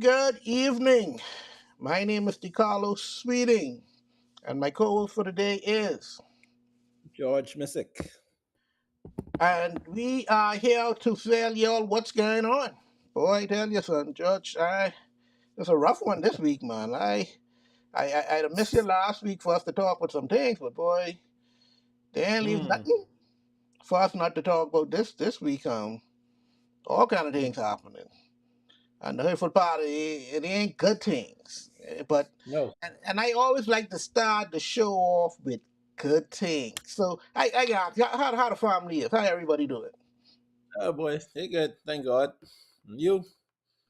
good evening. My name is DeCarlo Sweeting, and my co-host for today is, George Missick. and we are here to tell y'all what's going on. Boy, I tell you, son, Judge, it's a rough one this week, man. I missed you last week for us to talk with some things, but boy, they ain't leave Mm. nothing for us not to talk about this week. All kind of things happening. And the hurtful part, it ain't good things. But No. and I always like to start the show off with good things. So I got how the family is, how everybody doing. Oh boy, they good. Thank God. You?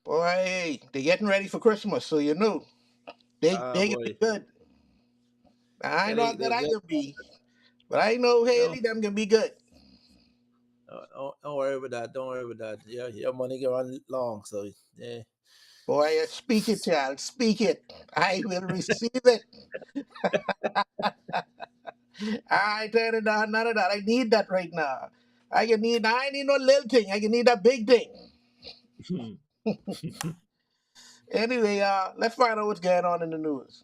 Boy, they getting ready for Christmas, so you know Ah they can be boy. good. I Yeah, ain't not that they I good. can be, but I know No, Haley them can be good. don't worry about that. Don't worry about that. Yeah, your money go on long, so yeah. Boy, speak it, child, speak it. I will receive it. I turn it down, none of that. I need that right now. I need no little thing. I can need a big thing. Anyway, let's find out what's going on in the news.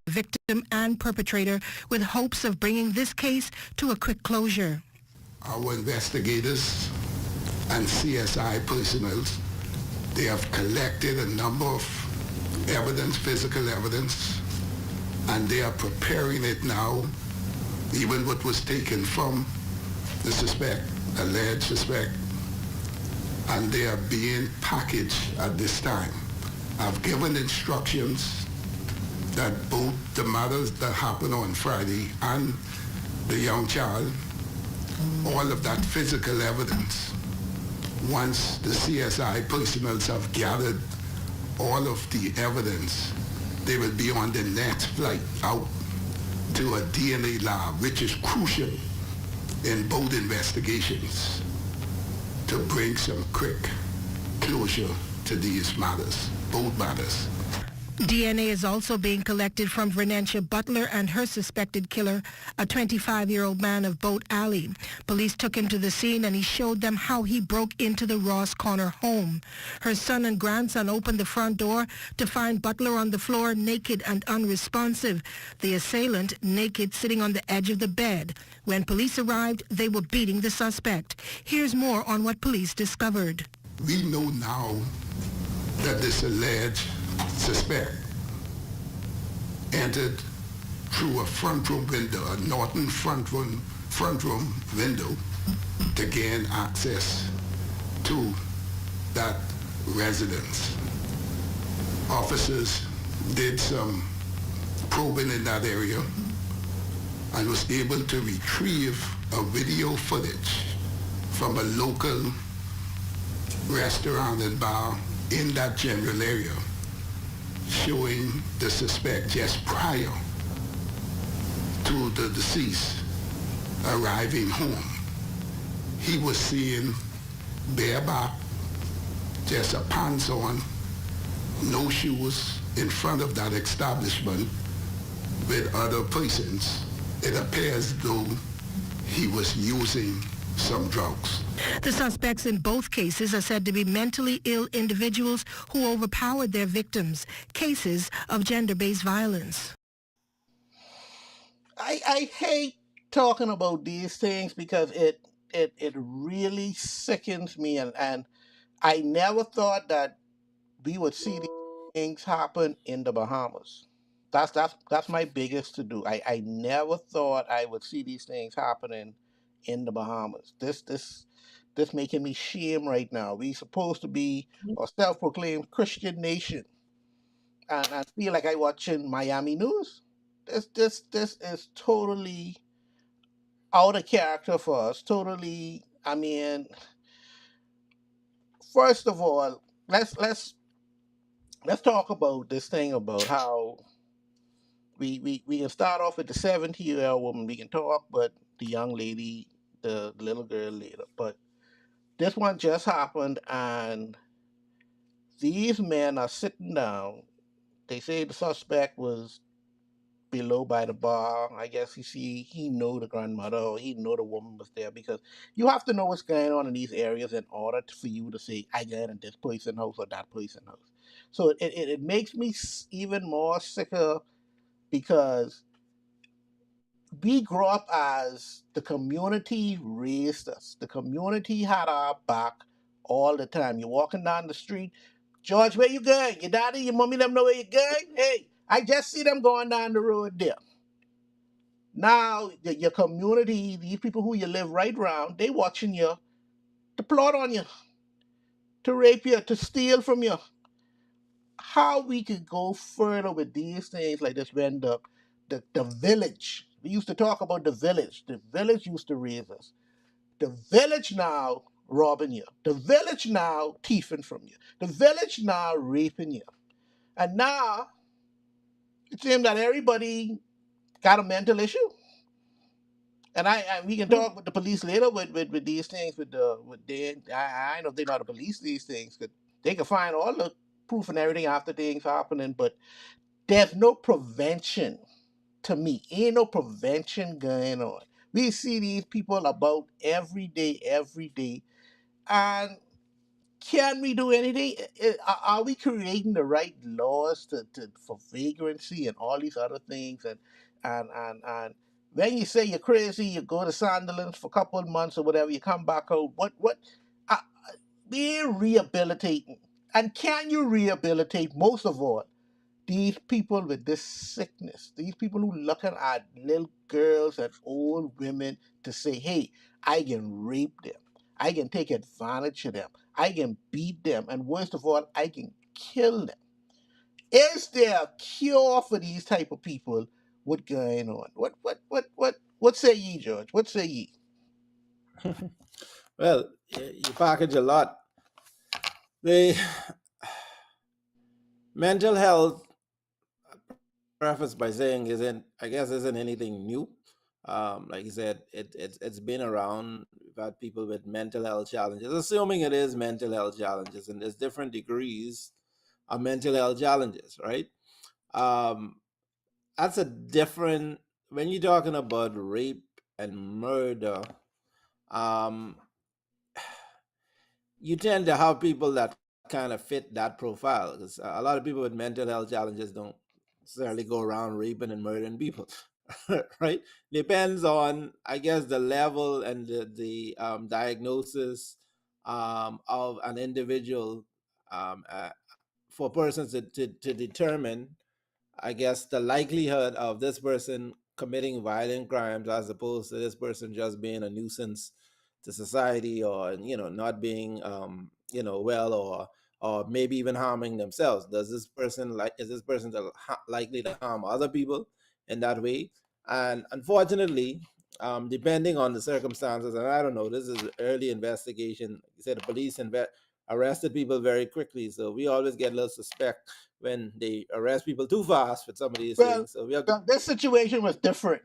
Victim and perpetrator with hopes of bringing this case to a quick closure. Our investigators and CSI personnel, they have collected a number of evidence, physical evidence, and they are preparing it now, even what was taken from the suspect, alleged suspect, and they are being packaged at this time. I've given instructions that both the matters that happened on Friday and the young child, all of that physical evidence, once the CSI personnel have gathered all of the evidence, they will be on the next flight out to a DNA lab, which is crucial in both investigations to bring some quick closure to these matters, both matters. DNA is also being collected from Vernencia Butler and her suspected killer, a 25-year-old man of Boat Alley. Police took him to the scene and he showed them how he broke into the Ross Corner home. Her son and grandson opened the front door to find Butler on the floor, naked and unresponsive. The assailant, naked, sitting on the edge of the bed. When police arrived, they were beating the suspect. Here's more on what police discovered. We know now that this alleged suspect entered through a front room window, a northern front room window, to gain access to that residence. Officers did some probing in that area and was able to retrieve a video footage from a local restaurant and bar in that general area, showing the suspect just prior to the deceased arriving home. He was seen bareback, just a pants on, no shoes, in front of that establishment with other persons. It appears though he was using some drugs. The suspects in both cases are said to be mentally ill individuals who overpowered their victims, cases of gender-based violence. I hate talking about these things because it really sickens me, and I never thought that we would see these things happen in the Bahamas. That's my biggest to do. I never thought I would see these things happening in the Bahamas. This making me shame right now. We supposed to be a self-proclaimed Christian nation, and I feel like I watching Miami news. This is totally out of character for us. Totally. I mean, first of all, let's talk about this thing about how we can start off with the 70-year-old woman. We can talk, but the young lady, the little girl later. But this one just happened, and these men are sitting down. They say the suspect was below by the bar. I guess he know the grandmother or he know the woman was there because you have to know what's going on in these areas in order for you to say I got in this person house or that person house. So it makes me even more sicker because we grew up as the community raised us. The community had our back all the time. You're walking down the street, George, where you going? Your daddy, your mommy, them know where you going? Hey, I just see them going down the road there. Now, your community, these people who you live right around, they watching you to plot on you, to rape you, to steal from you. How we could go further with these things like this when the village, we used to talk about the village used to raise us. The village now robbing you. The village now thieving from you. The village now raping you. And now it seems that everybody got a mental issue. And we can talk with the police later with these things with the I know they're not the police these things because they can find all the proof and everything after things happening, but there's no prevention to me. Ain't no prevention going on. We see these people about every day, and can we do anything? Are we creating the right laws for vagrancy and all these other things? And when you say you're crazy, you go to Sunderland for a couple of months or whatever, you come back out. What? Uh, we're rehabilitating, and can you rehabilitate most of all? These people with this sickness, these people who looking at little girls and old women to say, hey, I can rape them. I can take advantage of them. I can beat them. And worst of all, I can kill them. Is there a cure for these type of people? What going on? What say ye, George? What say ye? Well, you package a lot. The mental health, preface by saying, isn't anything new. Like you said, it's been around. We've had people with mental health challenges, assuming it is mental health challenges, and there's different degrees of mental health challenges, right? Um, that's a different when you're talking about rape and murder. Um, you tend to have people that kind of fit that profile because a lot of people with mental health challenges don't necessarily go around raping and murdering people. Right, depends on, I guess, the level and the diagnosis of an individual, um, uh, for persons to determine, I guess, the likelihood of this person committing violent crimes as opposed to this person just being a nuisance to society, or not being well, or maybe even harming themselves. Does this person like is this person likely to harm other people in that way? And unfortunately, depending on the circumstances, and I don't know, this is early investigation. Like you said, the police arrested people very quickly, so we always get a little suspect when they arrest people too fast with some of these Well, things. So we are. this situation was different.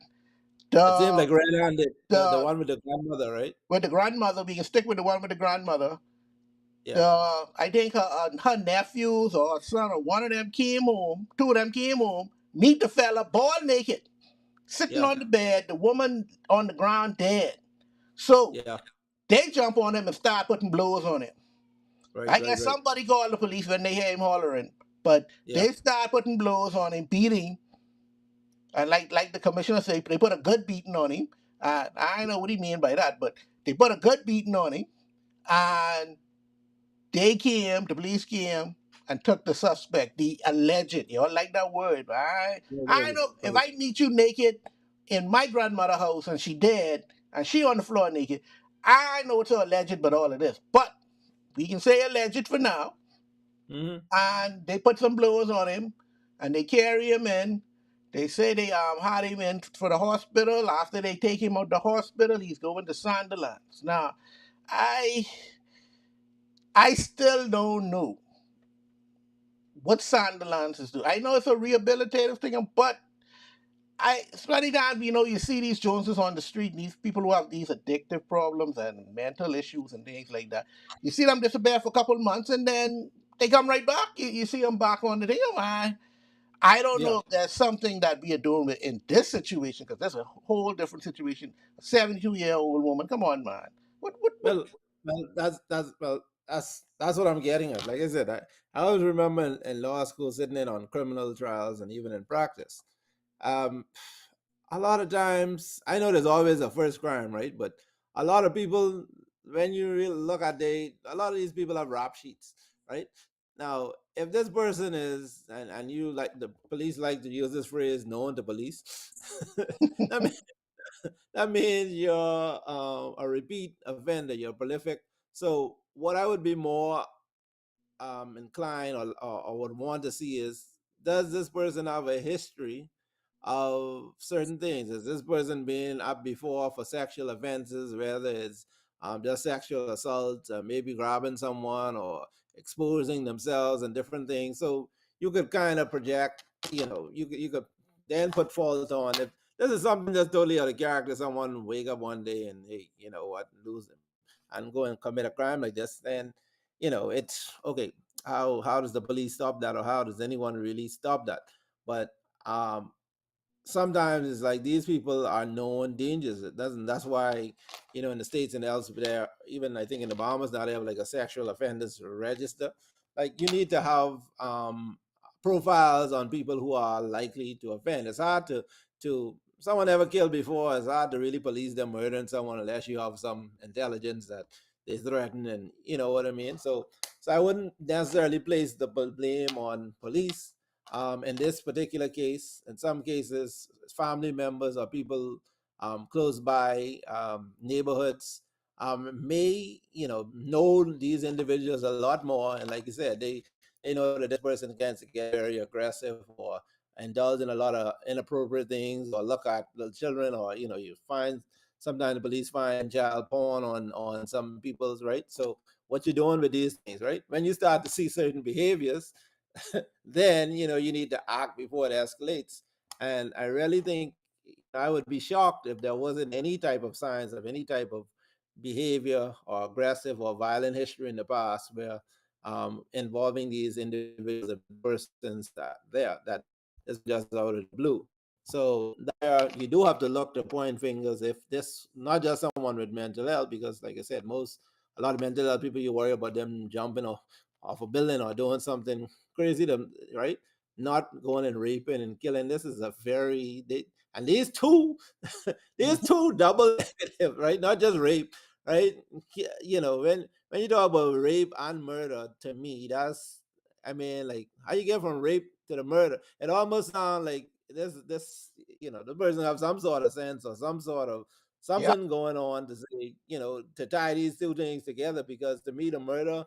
It seems The like Red Handed, the the one with the grandmother, right? with the grandmother, we can stick with the one with the grandmother. Yeah, I think her nephews or her son or one of them came home. Two of them came home. Meet the fella, ball naked, sitting yeah, on the bed. The woman on the ground dead. So yeah. they jump on him and start putting blows on him. Right, I right, guess right. somebody called the police when they hear him hollering, but Yeah, they start putting blows on him, beating, and like the commissioner said, they put a good beating on him. I don't know what he mean by that, but they put a good beating on him, and the police came and took the suspect, the alleged. You all like that word, but I right, know if right. I meet you naked in my grandmother's house and she dead and she on the floor naked, I know it's alleged, but all of this. But we can say alleged for now. Mm-hmm. And they put some blows on him, and they carry him in. They say they had him in for the hospital. After they take him out the hospital, he's going to Sunderland. Now, I I still don't know what Sunderland is doing. I know it's a rehabilitative thing, but it's many times, you see these Joneses on the street, these people who have these addictive problems and mental issues and things like that. You see them disappear for a couple of months and then they come right back. You see them back on the thing. I don't Yeah. know if there's something that we are doing in this situation, because that's a whole different situation. A 72-year-old woman, come on, man. What? Well, that's what I'm getting at. Like I said, I always remember in law school sitting in on criminal trials and even in practice. Um, a lot of times, I know there's always a first crime, right? But a lot of people, when you really look at a lot of these people have rap sheets, right? Now, if this person is, and you like the police like to use this phrase, known to police, that means that means you're a repeat offender, you're prolific. So what I would be more inclined or would want to see is, does this person have a history of certain things? Is this person been up before for sexual offenses, whether it's just sexual assault, maybe grabbing someone or exposing themselves and different things? So you could kind of project, you could then put fault on if this is something that's totally out of character. Someone wake up one day and, hey, you know what, lose them and go and commit a crime like this, then it's okay. How does the police stop that, or how does anyone really stop that? But um sometimes it's like these people are known dangers. It doesn't. That's why, in the states and elsewhere, even I think in the Bahamas now they have like a sexual offenders register. Like you need to have profiles on people who are likely to offend. It's hard to someone ever killed before. It's hard to really police them murdering someone unless you have some intelligence that they threaten, and you know what I mean. So I wouldn't necessarily place the blame on police in this particular case. In some cases, family members or people close by, neighborhoods, may know these individuals a lot more, and like you said, they know that this person can get very aggressive or indulge in a lot of inappropriate things or look at little children, or you find sometimes the police find child porn on some people's, right? So what you're doing with these things, right? When you start to see certain behaviors, then you need to act before it escalates. And I really think I would be shocked if there wasn't any type of signs of any type of behavior or aggressive or violent history in the past where involving these individuals and persons that is just out of the blue. So there you do have to look to point fingers if this not just someone with mental health, because like I said, a lot of mental health people, you worry about them jumping off a building or doing something crazy to, right? Not going and raping and killing. This is a and these two these two double negative, right? Not just rape, right? When you talk about rape and murder, to me, that's, I mean, like, how you get from rape to the murder? It almost sounds like this the person have some sort of sense or some sort of Yeah, something going on to say, to tie these two things together, because to me the murder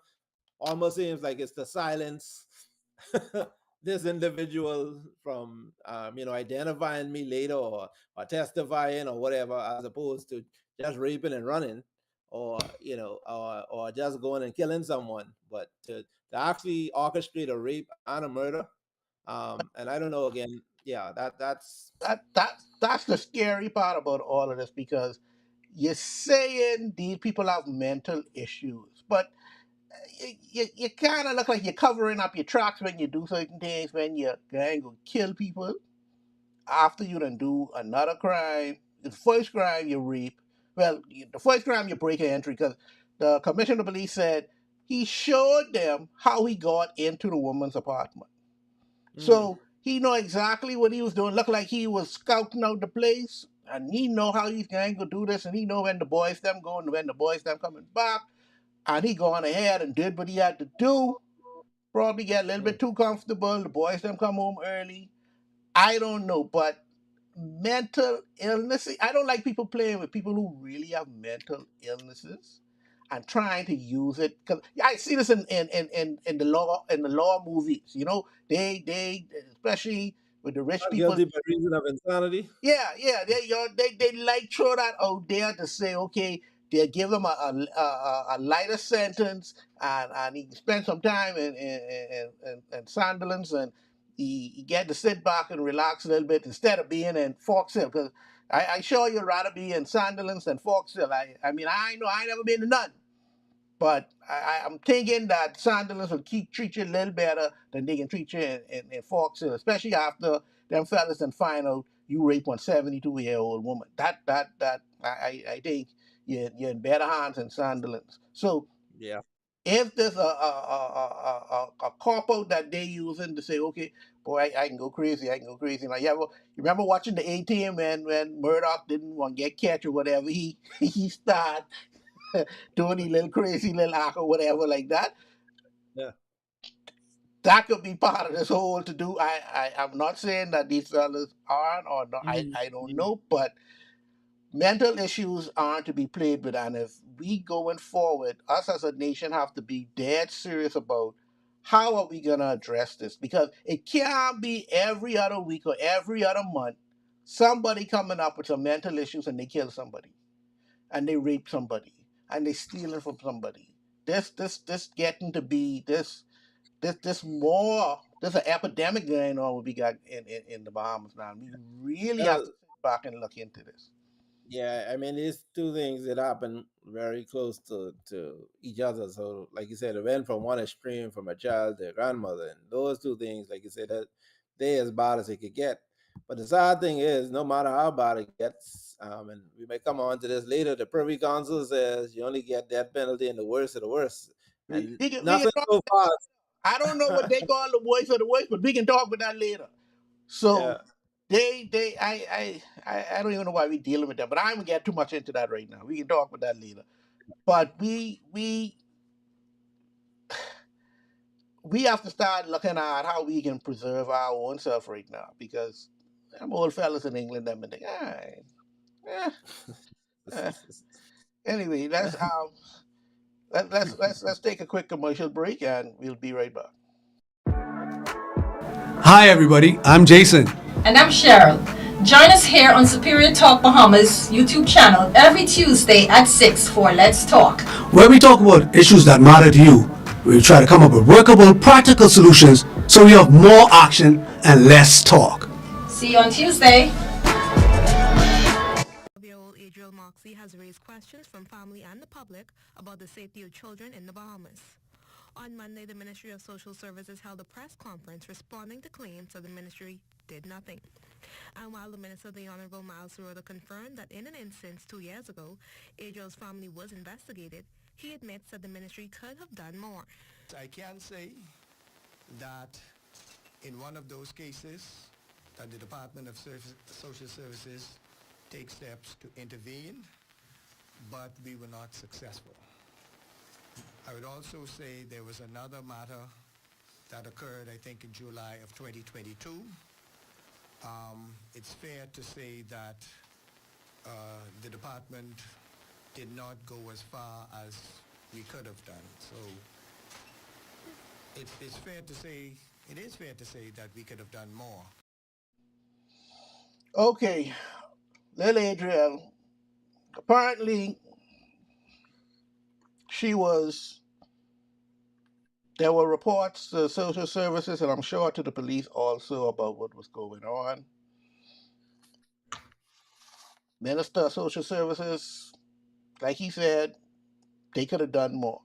almost seems like it's to silence this individual from identifying me later, or testifying or whatever, as opposed to just raping and running, or or just going and killing someone. But to actually orchestrate a rape and a murder, and I don't know, again, yeah, that's that's the scary part about all of this, because you're saying these people have mental issues, but you kind of look like you're covering up your tracks when you do certain things, when you're going to kill people after you done do another crime. The first crime you rape, well, the first crime you break an entry, because the commissioner of police said he showed them how he got into the woman's apartment. mm, So he know exactly what he was doing. Looked like he was scouting out the place, and he know how he's going to do this, and he know when the boys them going, when the boys them coming back, and he gone ahead and did what he had to do. Probably get a little mm. bit too comfortable. The boys them come home early. I don't know, but mental illness. I don't like people playing with people who really have mental illnesses and trying to use it, because I see this in the law movies. They especially with the rich Not people. guilty by reason of insanity. Yeah. They like throw that out there to say, okay, they'll give him a lighter sentence, and he can spend some time in Sandlands, and he get to sit back and relax a little bit instead of being in Fox Hill. Because I sure you'd rather be in Sandlands than Fox Hill. I mean, I know I ain't never been to none, But I'm thinking that Sunderland will keep treat you a little better than they can treat you in Fox Hill, especially after them fellas and find out you rape one 72-year-old woman. I think you're in better hands than Sunderland's. So Yeah. if there's a cop out that they using to say, okay, boy, I can go crazy, I can go crazy. Now, you remember watching the A-Team when Murdoch didn't want to get catch or whatever, he started doing a little crazy little act or whatever like that. Yeah. That could be part of this whole to do. I'm not saying that these fellas aren't or not. Mhm. I don't Mhm. know, but mental issues aren't to be played with. And if we going forward, us as a nation have to be dead serious about how are we gonna address this, because it can't be every other week or every other month somebody coming up with some mental issues and they kill somebody and they rape somebody and they stealing from somebody. This getting to be this more. There's an epidemic going on what we got in the Bahamas now. We really have to Well, sit back and look into this. yeah, I mean, it's two things that happen very close to each other. So, like you said, it went from one extreme from a child to a grandmother, and those two things, like you said, that they as bad as it could get. But the sad thing is, no matter how bad it gets, and we may come on to this later, the Privy Council says you only get death penalty in the worst of the worst, and We can nothing talk. so I don't know what fast. they call the voice of the voice, but we can talk about that later. So Yeah. I don't even know why we're dealing with that, but I'm gonna get too much into that right now. We can talk about that later. But we have to start looking at how we can preserve our own self right now, because them old fellas in England them and they, eh, eh. Anyway, let's take a quick commercial break and we'll be right back. Hi, everybody. I'm Jason. And I'm Cheryl. Join us here on Superior Talk Bahamas YouTube channel every Tuesday at 6 for Let's Talk. Where we talk about issues that matter to you. We try to come up with workable, practical solutions so we have more action and less talk. See you on Tuesday. Year-old Adriel Moxley has raised questions from family and the public about the safety of children in the Bahamas. On Monday, the Ministry of Social Services held a press conference responding to claims that the ministry did nothing. And while the Minister, the Honorable Miles Serota, confirmed that in an instance 2 years ago, Adriel's family was investigated, he admits that the ministry could have done more. I can say that in one of those cases that the Department of Social Services take steps to intervene, but we were not successful. I would also say there was another matter that occurred, I think, in July of 2022. It's fair to say that the department did not go as far as we could have done. So it is fair to say that we could have done more. Okay, little Adriel. Apparently, she was. There were reports to social services, and I'm sure to the police also, about what was going on. Minister of Social Services, like he said, they could have done more.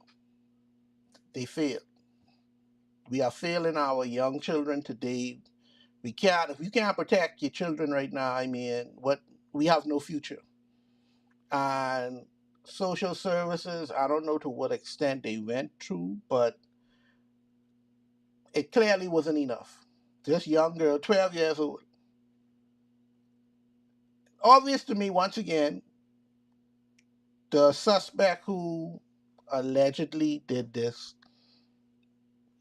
They failed. We are failing our young children today. We can't, if you can't protect your children right now, I mean, what, we have no future. And social services, I don't know to what extent they went through, but it clearly wasn't enough. This young girl, 12 years old, obvious to me once again, the suspect who allegedly did this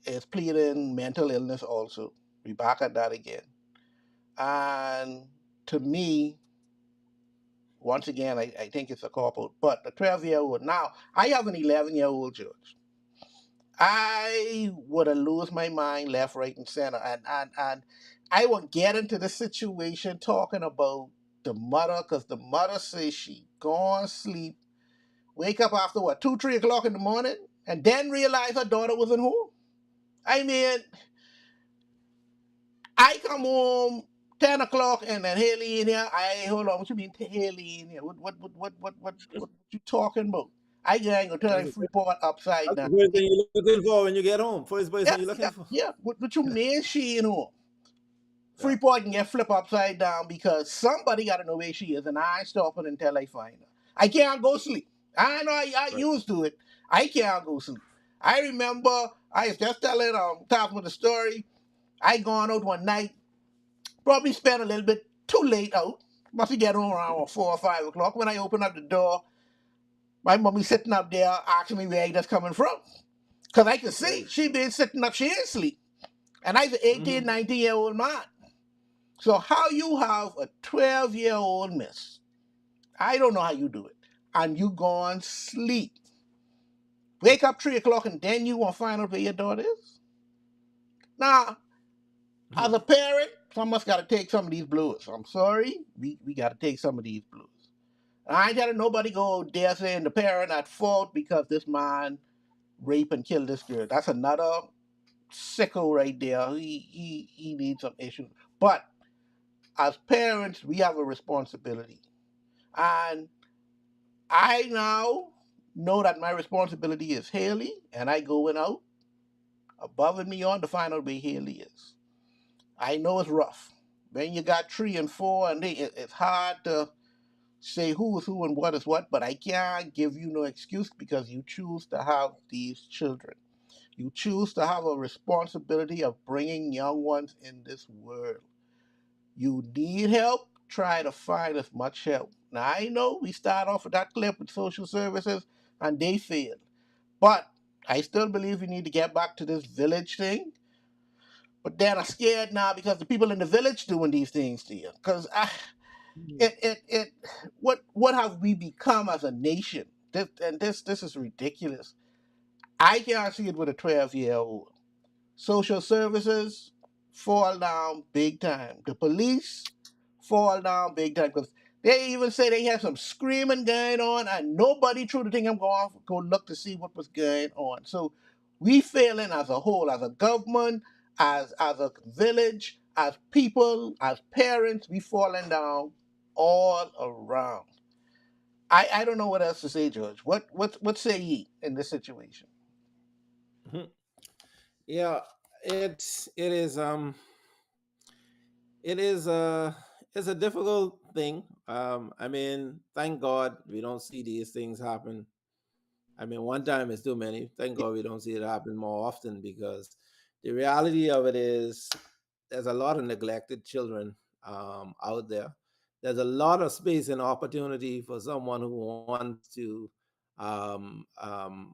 is pleading mental illness also. We back at that again. And to me, once again, I think it's a couple, but a 12-year-old. Now, I have an 11-year-old judge. I would have lost my mind left, right, and center. And I would get into the situation talking about the mother, because the mother says she gone sleep, wake up after what, 2, 3 o'clock in the morning, and then realize her daughter wasn't home. I mean, I come home 10 o'clock and then Haley in here. Hold on, what you mean Haley in here? What you talking about? I ain't gonna That's turn the, Freeport upside that's down. the first thing you're looking for when you get home. First person Yeah, you're yeah, looking for. yeah. What you mean she in home? Yeah. Freeport can get flipped upside down because somebody got to know where she is, and I ain't stopping until I find her. I can't go sleep. I know I Right. used to it. I can't go sleep. I remember I was just telling talking with the story. I gone out one night, probably spent a little bit too late out. Must be getting home around 4 or 5 o'clock. When I open up the door, my mommy sitting up there asking me where I just coming from. Cause I could see Right. she been sitting up, she ain't sleep. And I was an 18, Mm-hmm. 19-year-old man. So how you have a 12-year-old miss? I don't know how you do it. And you gone sleep. Wake up 3 o'clock and then you want to find out where your daughter is? Now, as a parent, some of us got to take some of these blues. I'm sorry, we got to take some of these blues. I ain't telling nobody go there saying the parent at fault because this man raped and killed this girl. That's another sicko right there. He needs some issues. But as parents, we have a responsibility. And I now know that my responsibility is Haley, and I going out above and beyond to find out where Haley is. I know it's rough. When you got 3 and 4, and it's hard to say who is who and what is what, but I can't give you no excuse because you choose to have these children. You choose to have a responsibility of bringing young ones in this world. You need help, try to find as much help. Now, I know we start off with that clip with social services and they failed. But I still believe we need to get back to this village thing. But then I'm scared now because the people in the village doing these things to you. Because what have we become as a nation? This is ridiculous. I can't see it with a 12-year-old. Social services fall down big time. The police fall down big time because they even say they have some screaming going on, and nobody threw the thing. I'm going to go look to see what was going on. So we failing as a whole, as a government, as a village, as people, as parents. We falling down all around. I don't know what else to say, George. What say ye in this situation? Yeah. It is it is it's a difficult thing. I mean, thank God we don't see these things happen. I mean, one time is too many. Thank God we don't see it happen more often, because the reality of it is there's a lot of neglected children out there. There's a lot of space and opportunity for someone who wants to um, um,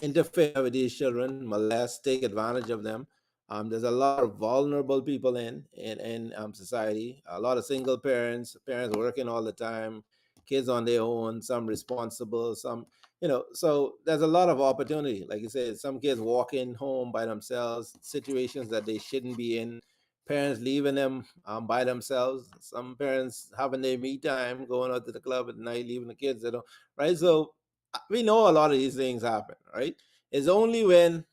interfere with these children, molest, take advantage of them. There's a lot of vulnerable people in society. A lot of single parents, parents working all the time, kids on their own, some responsible, some, So there's a lot of opportunity. Like you said, some kids walking home by themselves, situations that they shouldn't be in. Parents leaving them by themselves. Some parents having their me time, going out to the club at night, leaving the kids at home. Right. So we know a lot of these things happen, right? It's only when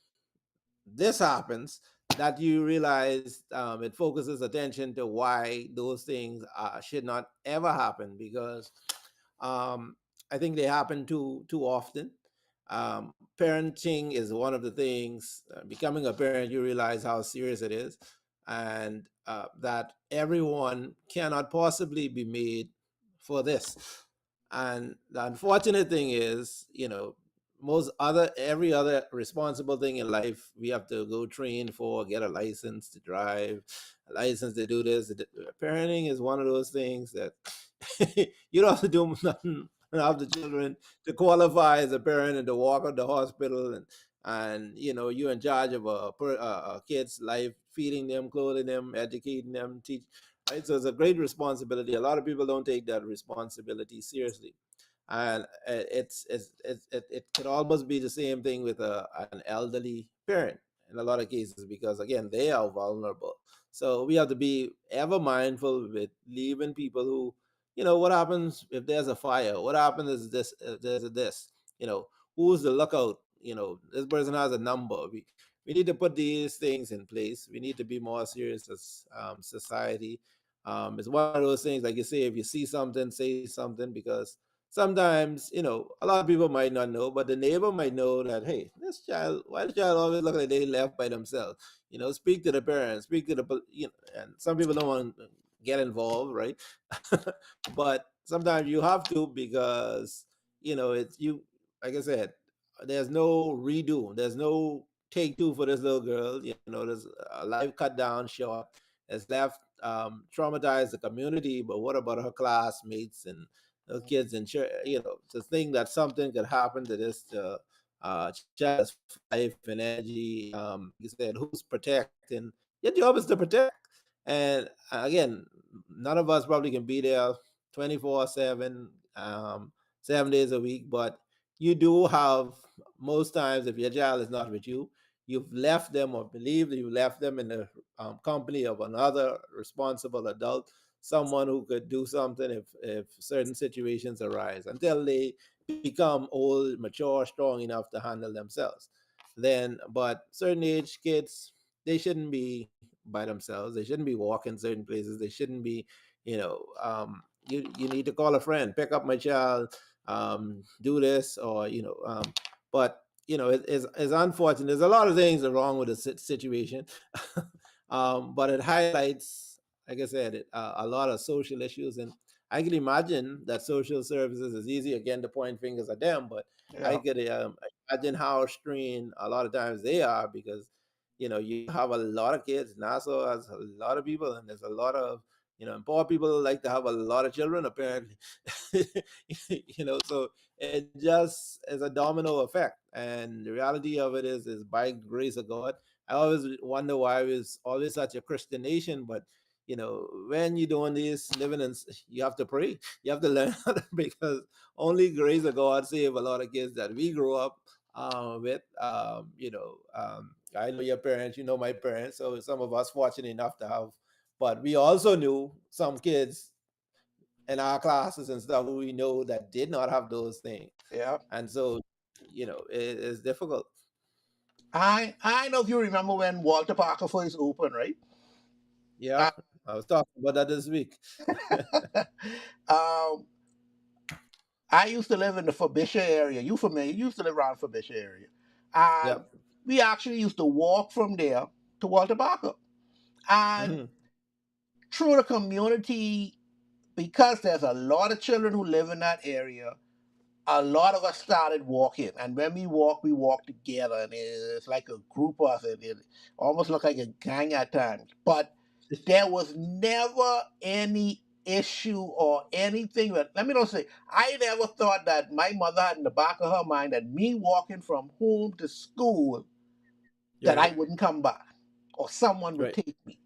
this happens that you realize it focuses attention to why those things should not ever happen, because um, I think they happen too often. Parenting is one of the things. Becoming a parent, you realize how serious it is, and that everyone cannot possibly be made for this. And the unfortunate thing is, most other every other responsible thing in life we have to go train for, get a license to drive, a license to do this. Parenting is one of those things that you don't have to do nothing of the children to qualify as a parent and to walk out the hospital, and you're in charge of a kid's life, feeding them, clothing them, educating them, teach. Right, so it's a great responsibility. A lot of people don't take that responsibility seriously, and it could almost be the same thing with an elderly parent in a lot of cases, because again they are vulnerable. So we have to be ever mindful with leaving people who, what happens if there's a fire, what happens is this, if there's a this, you know who's the lookout, this person has a number. We need to put these things in place. We need to be more serious as society. It's one of those things, like you say, if you see something, say something, because sometimes, a lot of people might not know, but the neighbor might know that, hey, this child, why the child always look like they left by themselves? Speak to the parents, speak to and some people don't want to get involved, right? But sometimes you have to, because, it's you, like I said, there's no redo, there's no take two for this little girl. There's a life cut down short, has left, traumatized the community, but what about her classmates and those kids in church? To think that something could happen to this child's life and energy. Like you said, who's protecting? Your job is to protect. And again, none of us probably can be there 24/7, 7 days a week, but you do have, most times, if your child is not with you, you've left them, or believe that you left them in the company of another responsible adult, someone who could do something if certain situations arise, until they become old, mature, strong enough to handle themselves. Then, but certain age kids, they shouldn't be by themselves. They shouldn't be walking certain places. They shouldn't be, you need to call a friend, pick up my child, do this, or but it's unfortunate. There's a lot of things that are wrong with the situation. But it highlights, like I said, a lot of social issues. And I can imagine that social services is easy, again, to point fingers at them, but I Yeah, could imagine how strained a lot of times they are, because you have a lot of kids. Nassau has a lot of people, and there's a lot of, and poor people like to have a lot of children, apparently. So it just is a domino effect. And the reality of it is by grace of God. I always wonder why it was always such a Christian nation, but when you're doing this, living in, you have to pray. You have to learn how to, because only grace of God save a lot of kids that we grew up with. I know your parents, you know my parents, so some of us fortunate enough to have, but we also knew some kids in our classes and stuff who we know that did not have those things. yeah. And so, it's difficult. I know if you remember when Walter Parker first opened, right? Yeah, Uh, I was talking about that this week. um, I used to live in the Frobisher area. You familiar? You used to live around Frobisher area, and Yep. we actually used to walk from there to Walter Parker. And Hmm. through the community, because there's a lot of children who live in that area, a lot of us started walking. And when we walk together, and it's like a group of us. It almost looked like a gang at times. But there was never any issue or anything. But let me not say, I never thought that my mother had in the back of her mind that me walking from home to school, You're that I right. wouldn't come back or someone would Right. take me.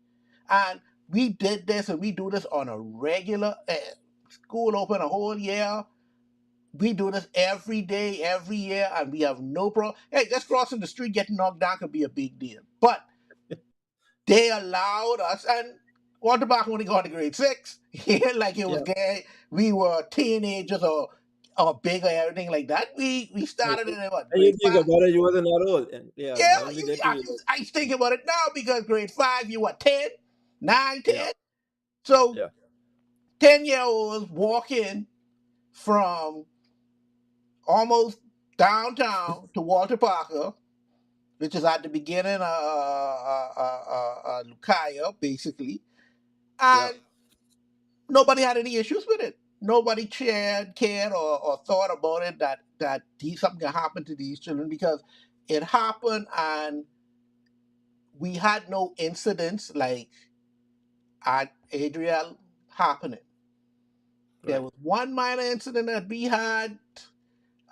And we did this, and we do this on a regular. School open a whole year. We do this every day, every year, and we have no problem. Hey, just crossing the street, getting knocked down could be a big deal. But they allowed us, and Waterback only got to grade six. Like it was Yeah. gay. We were teenagers or bigger, everything like that. We Right. started in what, And you grade think five? about it, you wasn't that old. And yeah, Yeah, only that you. I think about it now because grade five, you were 10, 9, Yeah. 10. So Yeah. 10-year-olds walking from almost downtown to Walter Parker, which is at the beginning of Lucaya, basically. Yeah. And nobody had any issues with it. Nobody cared, or thought about it that something can happen to these children, because it happened, and we had no incidents like at Adriel happening. There Right. was one minor incident that we had.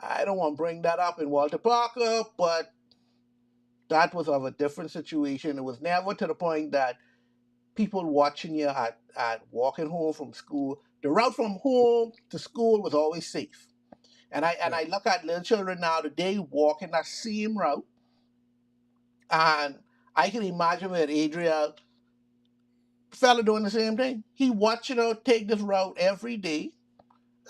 I don't want to bring that up in Walter Parker, but that was of a different situation. It was never to the point that people watching you at walking home from school. The route from home to school was always safe. And I Right. look at little children now today walking that same route, and I can imagine with Adriel, fella doing the same thing. He watching her take this route every day.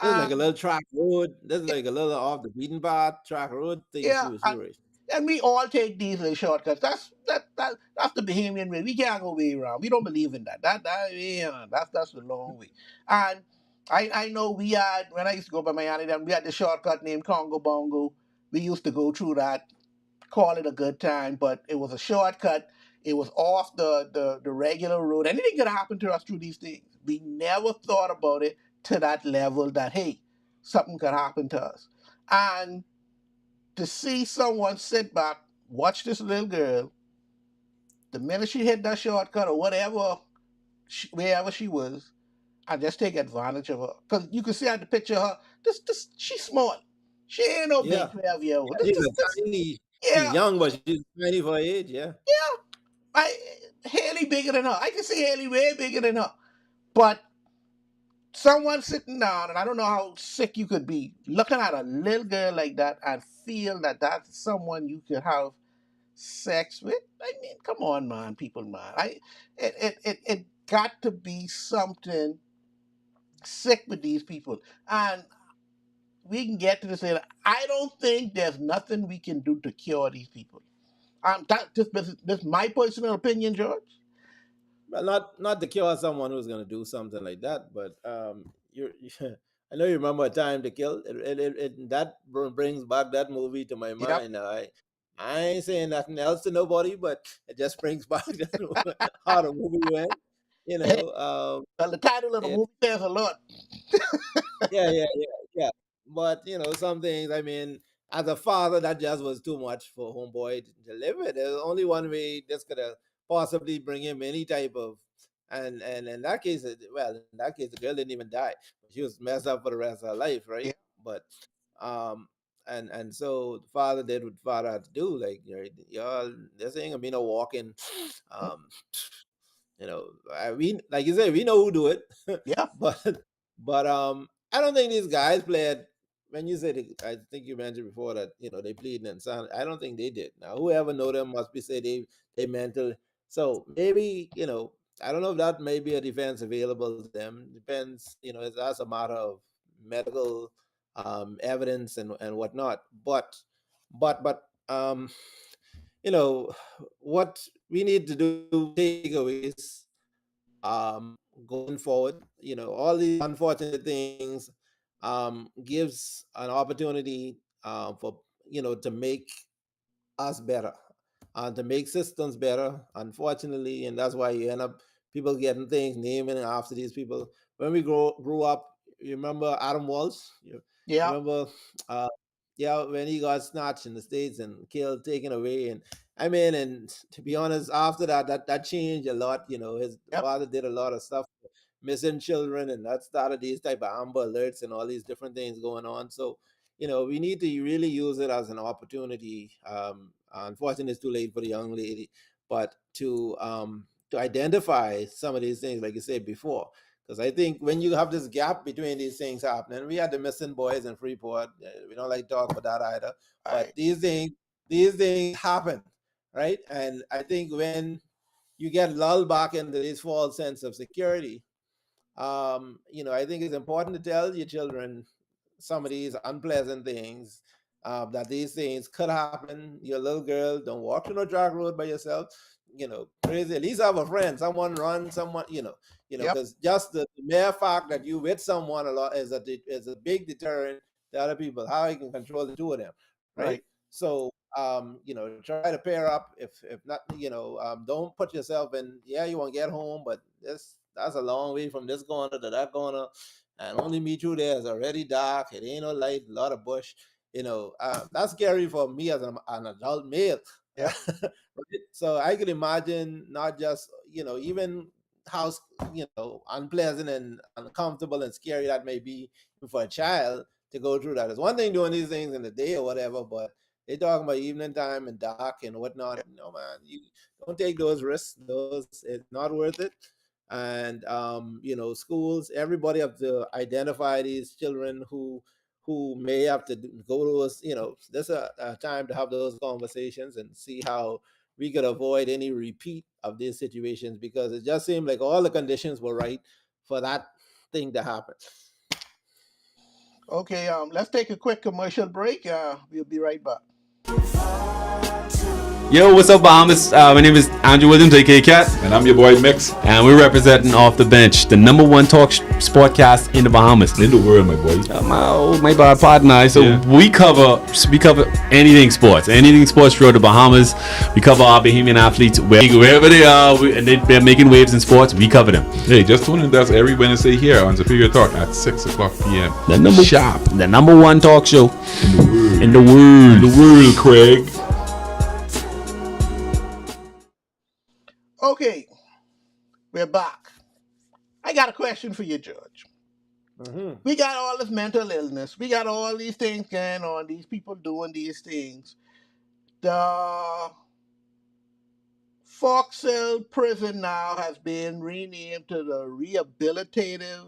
This is like a And little track road. This is like a little off the beaten path track road thing. yeah, She was. and we all take these little shortcuts. That's the Bahamian way. We can't go way around. We don't believe in that. That's the long way. And I know we had, when I used to go by Miami, then we had the shortcut named Congo Bongo. We used to go through that, call it a good time, but it was a shortcut. It was off the regular road. Anything could happen to us through these things. We never thought about it to that level that, hey, something could happen to us. And to see someone sit back, watch this little girl, the minute she hit that shortcut or whatever, wherever she was, and just take advantage of her. Because you can see out the picture of her, this, she's small. She ain't no big Yeah, 12-year old. she's a tiny. She's Yeah, young, but she's tiny for her age. Yeah. yeah. I, Haley bigger than her. I can see Haley way bigger than her. But someone sitting down, and I don't know how sick you could be, looking at a little girl like that and feel that that's someone you could have sex with. I mean, come on, man, people, man. It got to be something sick with these people. And we can get to this later. I don't think there's nothing we can do to cure these people. This is my personal opinion, George. Well, not to cure someone who's going to do something like that, but you're. I know you remember A Time to Kill. That brings back that movie to my Yep. mind. I ain't saying nothing else to nobody, but it just brings back how the movie went. You know, Well, the title of the it, movie says a lot. yeah. But some things. I mean, as a father, that just was too much for homeboy to live with. There's only one way this could have possibly bring him any type of, and in that case, well, in that case, the girl didn't even die. She was messed up for the rest of her life, right? Yeah. But um. And so the father did what father had to do. Like, y'all, this ain't gonna be no walking. Um, we, like you said, we know who do it. Yeah. but I don't think these guys played. When you said, I think you mentioned before that they pleading and sound. I don't think they did. Now whoever know them must be say they mental. So maybe I don't know if that may be a defense available to them. Depends. That's a matter of medical evidence and whatnot. But you know what we need to do, takeaways going forward. All these unfortunate things gives an opportunity for to make us better and to make systems better, unfortunately. And that's why you end up people getting things naming after these people. When we grew up, you remember Adam Walsh? You Yeah. remember uh yeah, when he got snatched in the States and killed, taken away. And I mean, and to be honest, after that changed a lot. His Yep. father did a lot of stuff, missing children, and that started these type of Amber Alerts and all these different things going on. So we need to really use it as an opportunity. Unfortunately, it's too late for the young lady, but to identify some of these things, like you said before. Because I think when you have this gap between these things happening, we had the missing boys in Freeport. We don't like to talk about that either. Right. But these things happen, right? And I think when you get lulled back into this false sense of security, I think it's important to tell your children some of these unpleasant things, that these things could happen. Your little girl, don't walk through no dark road by yourself. Crazy. At least have a friend, someone run, someone, Yep. because just the mere fact that you with someone a lot is a big deterrent to other people. How you can control the two of them, right? Right. So, try to pair up. If not, don't put yourself in. Yeah, you want to get home, but that's a long way from this corner to that corner, and only me through there is already dark. It ain't no light, a lot of bush. That's scary for me as an adult male. Yep. Right? So I can imagine not just even how unpleasant and uncomfortable and scary that may be for a child to go through that. It's one thing doing these things in the day or whatever, but they talking about evening time and dark and whatnot. Yep. No, man, you don't take those risks. Those It's not worth it. And schools, everybody have to identify these children who may have to go to us. There's a time to have those conversations and see how we could avoid any repeat of these situations, because it just seemed like all the conditions were right for that thing to happen. Okay. Let's take a quick commercial break. We'll be right back. Yo, what's up, Bahamas? My name is Andrew Williams, aka Cat, And I'm your boy Mix and we're representing Off the Bench, the number one talk sportcast in the Bahamas. in the world, my boy. My bad partner. So Yeah. we cover anything sports throughout the Bahamas. We cover our Bahamian athletes wherever they are, and they're making waves in sports. We cover them. Hey, just tune in to us every Wednesday here on Superior Talk at 6 o'clock p.m. Sharp. The number one talk show in the In world. the world, Craig. Okay, we're back. I got a question for you, Judge. Mm-hmm. We got all this mental illness. We got all these things going on. These people doing these things. The Foxhill prison now has been renamed to the Rehabilitative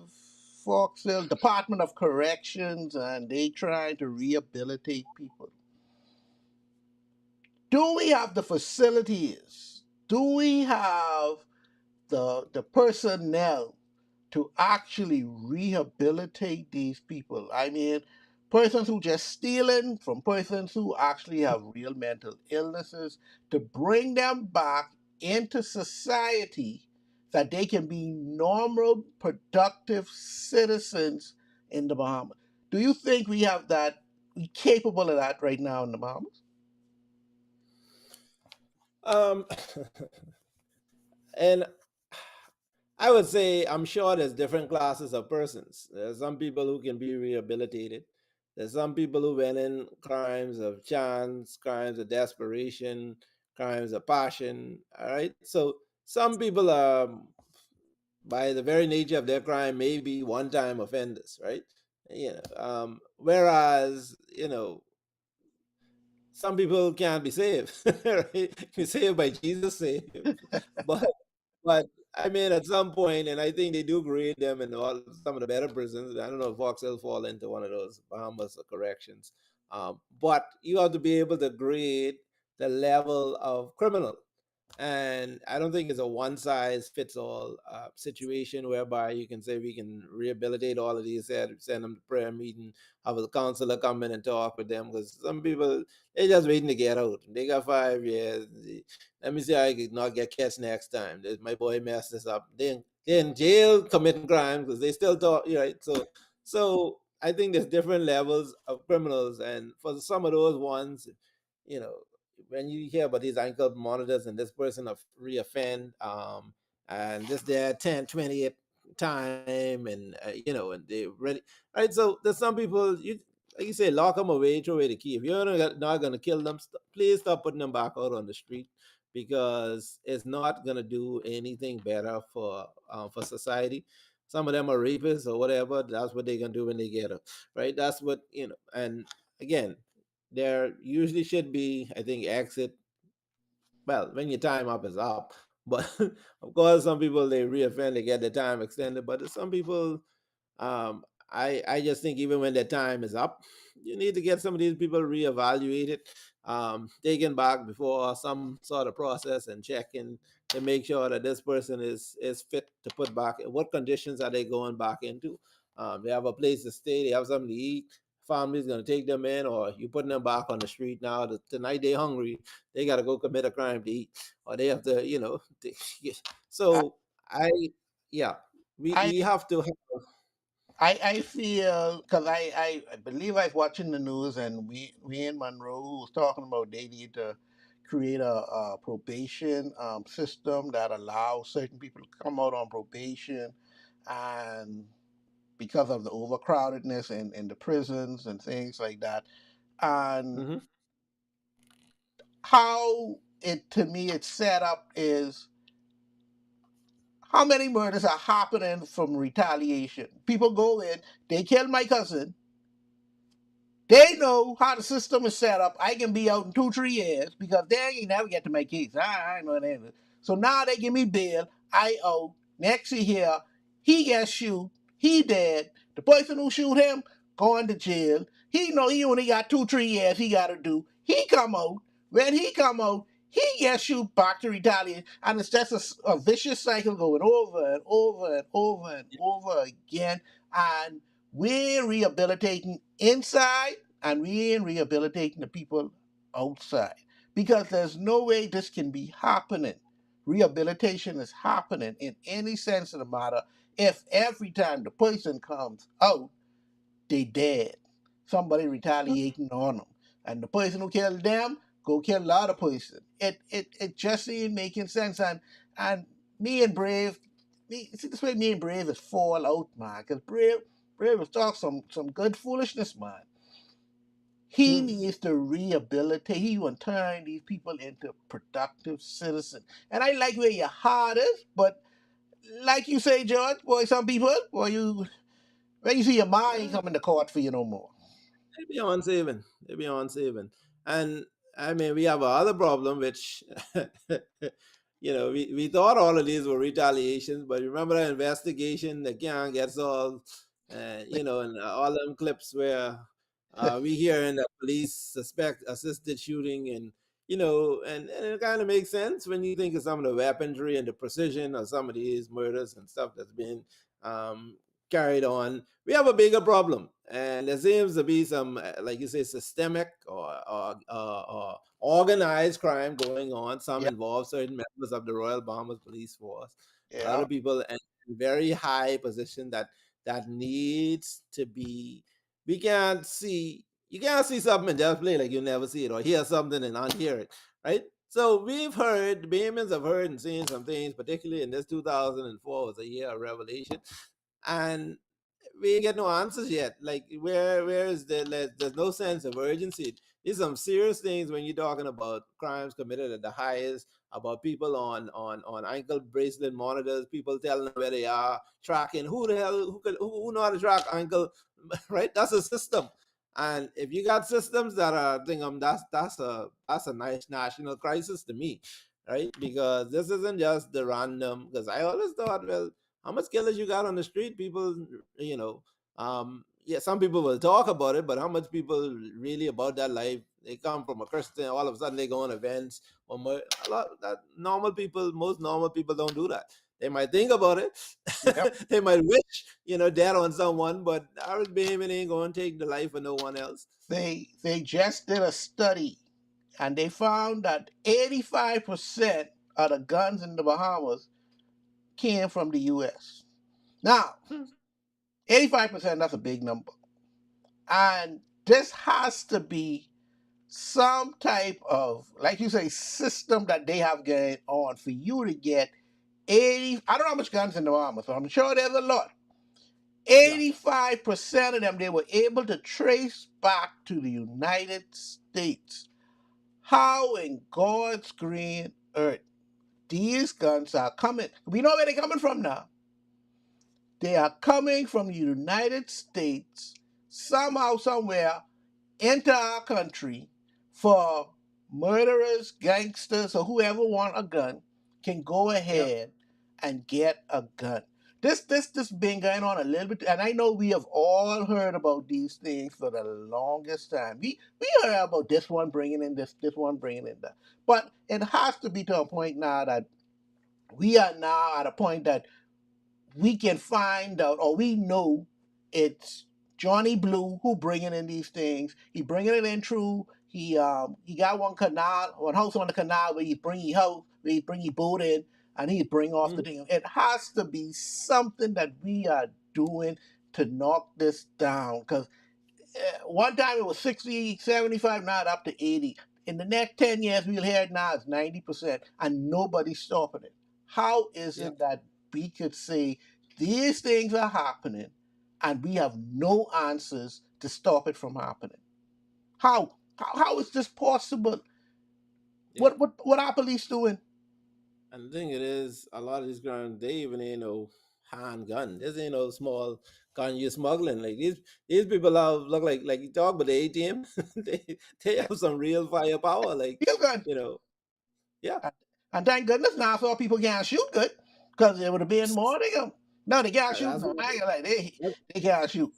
Foxhill Department of Corrections, and they trying to rehabilitate people. Do we have the facilities? Do we have the personnel to actually rehabilitate these people? I mean, persons who just stealing from persons who actually have real mental illnesses, to bring them back into society that they can be normal, productive citizens in the Bahamas. Do you think we have that, we capable of that right now in the Bahamas? Um, and I would say I'm sure there's different classes of persons. There's some people who can be rehabilitated. There's some people who went in crimes of chance, crimes of desperation, crimes of passion. All right. So some people are, by the very nature of their crime, may be one-time offenders, right? Whereas some people can't be saved, right? You're saved by Jesus, saved, but I mean, at some point, and I think they do grade them in all some of the better prisons. I don't know if Fox will fall into one of those Bahamas or corrections, but you have to be able to grade the level of criminal. And I don't think it's a one size fits all situation whereby you can say we can rehabilitate all of these, send them to prayer meeting, have a counselor come in and talk with them, because some people, they're just waiting to get out. They got 5 years. Let me see how I can not get catch next time. My boy messed this up. They're in jail committing crimes because they still talk, right? So I think there's different levels of criminals, and for some of those ones, you know, when you hear about these ankle monitors and this person of reoffend, and this their 10, 20th time, and and they ready, right? So there's some people, you like you say, lock them away, throw away the key. If you're not gonna kill them, please stop putting them back out on the street, because it's not gonna do anything better for society. Some of them are rapists or whatever. That's what they're gonna do when they get up, right? That's what And again, there usually should be, I think, exit. Well, when your time up is up, but of course, some people they reoffend, they get their time extended. But there's some people, I just think even when their time is up, you need to get some of these people reevaluated, taken back before some sort of process and checking to make sure that this person is fit to put back. What conditions are they going back into? They have a place to stay, they have something to eat. Family's gonna take them in, or you putting them back on the street now. Tonight they hungry, they gotta go commit a crime to eat, or they have to, I, so I, yeah, I we have to have. I feel, because I believe I was watching the news, and we in Monroe who was talking about they need to create a probation system that allows certain people to come out on probation, and because of the overcrowdedness in the prisons and things like that, and Mhm. how it, to me, it's set up is how many murders are happening from retaliation. People go in, they kill my cousin. They know how the system is set up. I can be out in 2, 3 years because they ain't never get to my case. I know that. So now they give me bail. I owe. Next you hear, he gets shoot. He dead. The person who shoot him going to jail. He know he only got 2, 3 years he got to do. He come out. When he come out, he gets shoot back to retaliate. And it's just a vicious cycle going over and over and over and over again. And we're rehabilitating inside, and we ain't rehabilitating the people outside. because there's no way this can be happening. Rehabilitation is happening in any sense of the matter if every time the person comes out, they dead. Somebody retaliating on them. And the person who killed them go kill a other person. It just ain't making sense. And me and Brave, see this way me and Brave is fall out, man. Because Brave was talking some good foolishness, man. He Hmm. needs to rehabilitate. He want to turn these people into productive citizens. And I like where your heart is, but like you say, George, boy, some people, boy, when you see your mind ain't coming to court for you no more. They be on saving. They be on saving. And I mean, we have another problem, which, we thought all of these were retaliations, but remember the investigation, the gang gets all, and all them clips where we hearing that police suspect assisted shooting and it kind of makes sense when you think of some of the weaponry and the precision of some of these murders and stuff that's been um, carried on. We have a bigger problem, and there seems to be some, like you say, systemic or organized crime going on. Some Yeah, involve certain members of the Royal Bahamas Police Force, a lot yeah. of people in very high position that needs to be. We can't see. You can't see something and just play like you never see it, or hear something and not hear it, right? So we've heard, the Bahamians have heard and seen some things, particularly in this 2004 was a year of revelation, and we ain't get no answers yet. Like where is there's no sense of urgency. There's some serious things when you're talking about crimes committed at the highest, about people on ankle bracelet monitors, people telling them where they are, tracking who the hell who know how to track ankle, right? That's a system. And if you got systems that are thing that's a nice national crisis to me, right? Because this isn't just the random, because I always thought, well, how much killers you got on the street? People, yeah, some people will talk about it, but how much people really about that life? They come from a Christian, all of a sudden they go on events. Or more, a lot that normal people, most normal people don't do that. They might think about it, Yep. they might wish, dead on someone, but average Bahamian ain't going to take the life of no one else. They just did a study and they found that 85% of the guns in the Bahamas came from the US. Now, 85%, that's a big number. And this has to be some type of, like you say, system that they have going on for you to get 80. I don't know how much guns in the Bahamas, but I'm sure there's a lot. Yeah. 85% of them they were able to trace back to the United States. How in God's green earth these guns are coming? We know where they're coming from now. They are coming from the United States somehow, somewhere into our country for murderers, gangsters, or whoever want a gun can go Yeah. ahead and get a gun. This been going on a little bit, and I know we have all heard about these things for the longest time. We heard about this one bringing in this one bringing in that, but it has to be to a point now that we are now at a point that we can find out, or we know it's Johnny Blue who bringing in these things. He bringing it in through. He got one house on the canal where he bring his house, where he bring his boat in, and he bring off the Mhm. thing. It has to be something that we are doing to knock this down. Because one time it was 60, 75, now it's up to 80. In the next 10 years, we'll hear it now it's 90%, and nobody's stopping it. How is Yeah. it that we could say these things are happening and we have no answers to stop it from happening? How is this possible? Yeah. What are police doing? And the thing it is, a lot of these ground, they even ain't no handgun. This ain't no small gun you smuggling. Like these people have look like you talk about the ATM. They Yeah, have some real firepower. Like, real gun. you know, yeah. And, and thank goodness now so people can't shoot good because there would have been more of them. No, they can't shoot That's now. what I ain't gonna lie, they can't shoot.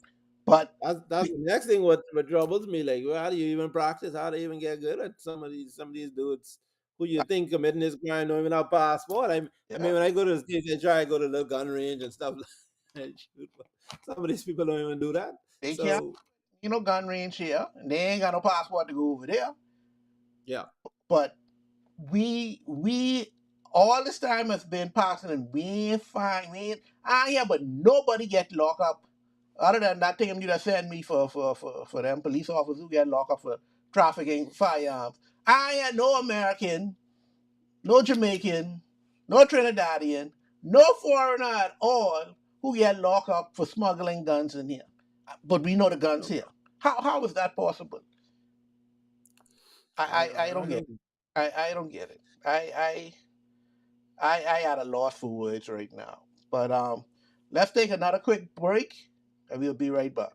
But that's we, the next thing what troubles me. Like, well, how do you even practice? How do you even get good at some of these dudes who you think committing this crime don't even have passport? I yeah, mean, when I go to the States, I try to go to the gun range and stuff and shoot. But some of these people don't even do that. they can't, So gun range here. And they ain't got no passport to go over there. yeah. But we all this time has been passing and we ain't fine. We ain't, I hear, but nobody get locked up. Other than that thing you just send me for them police officers who get locked up for trafficking firearms. I ain't no American, no Jamaican, no Trinidadian, no foreigner at all who get locked up for smuggling guns in here. But we know the guns here. How is that possible? I don't I get it. don't. I don't get it. I at a loss for words right now. But let's take another quick break and we'll be right back.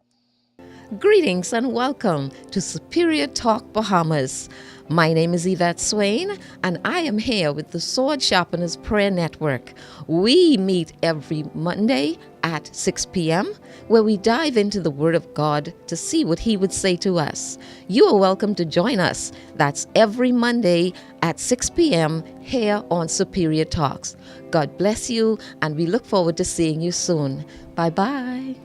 Greetings and welcome to Superior Talk Bahamas. My name is Yvette Swain, and I am here with the Sword Sharpeners Prayer Network. We meet every Monday at 6 p.m., where we dive into the Word of God to see what He would say to us. You are welcome to join us. That's every Monday at 6 p.m. here on Superior Talks. God bless you, and we look forward to seeing you soon. Bye-bye.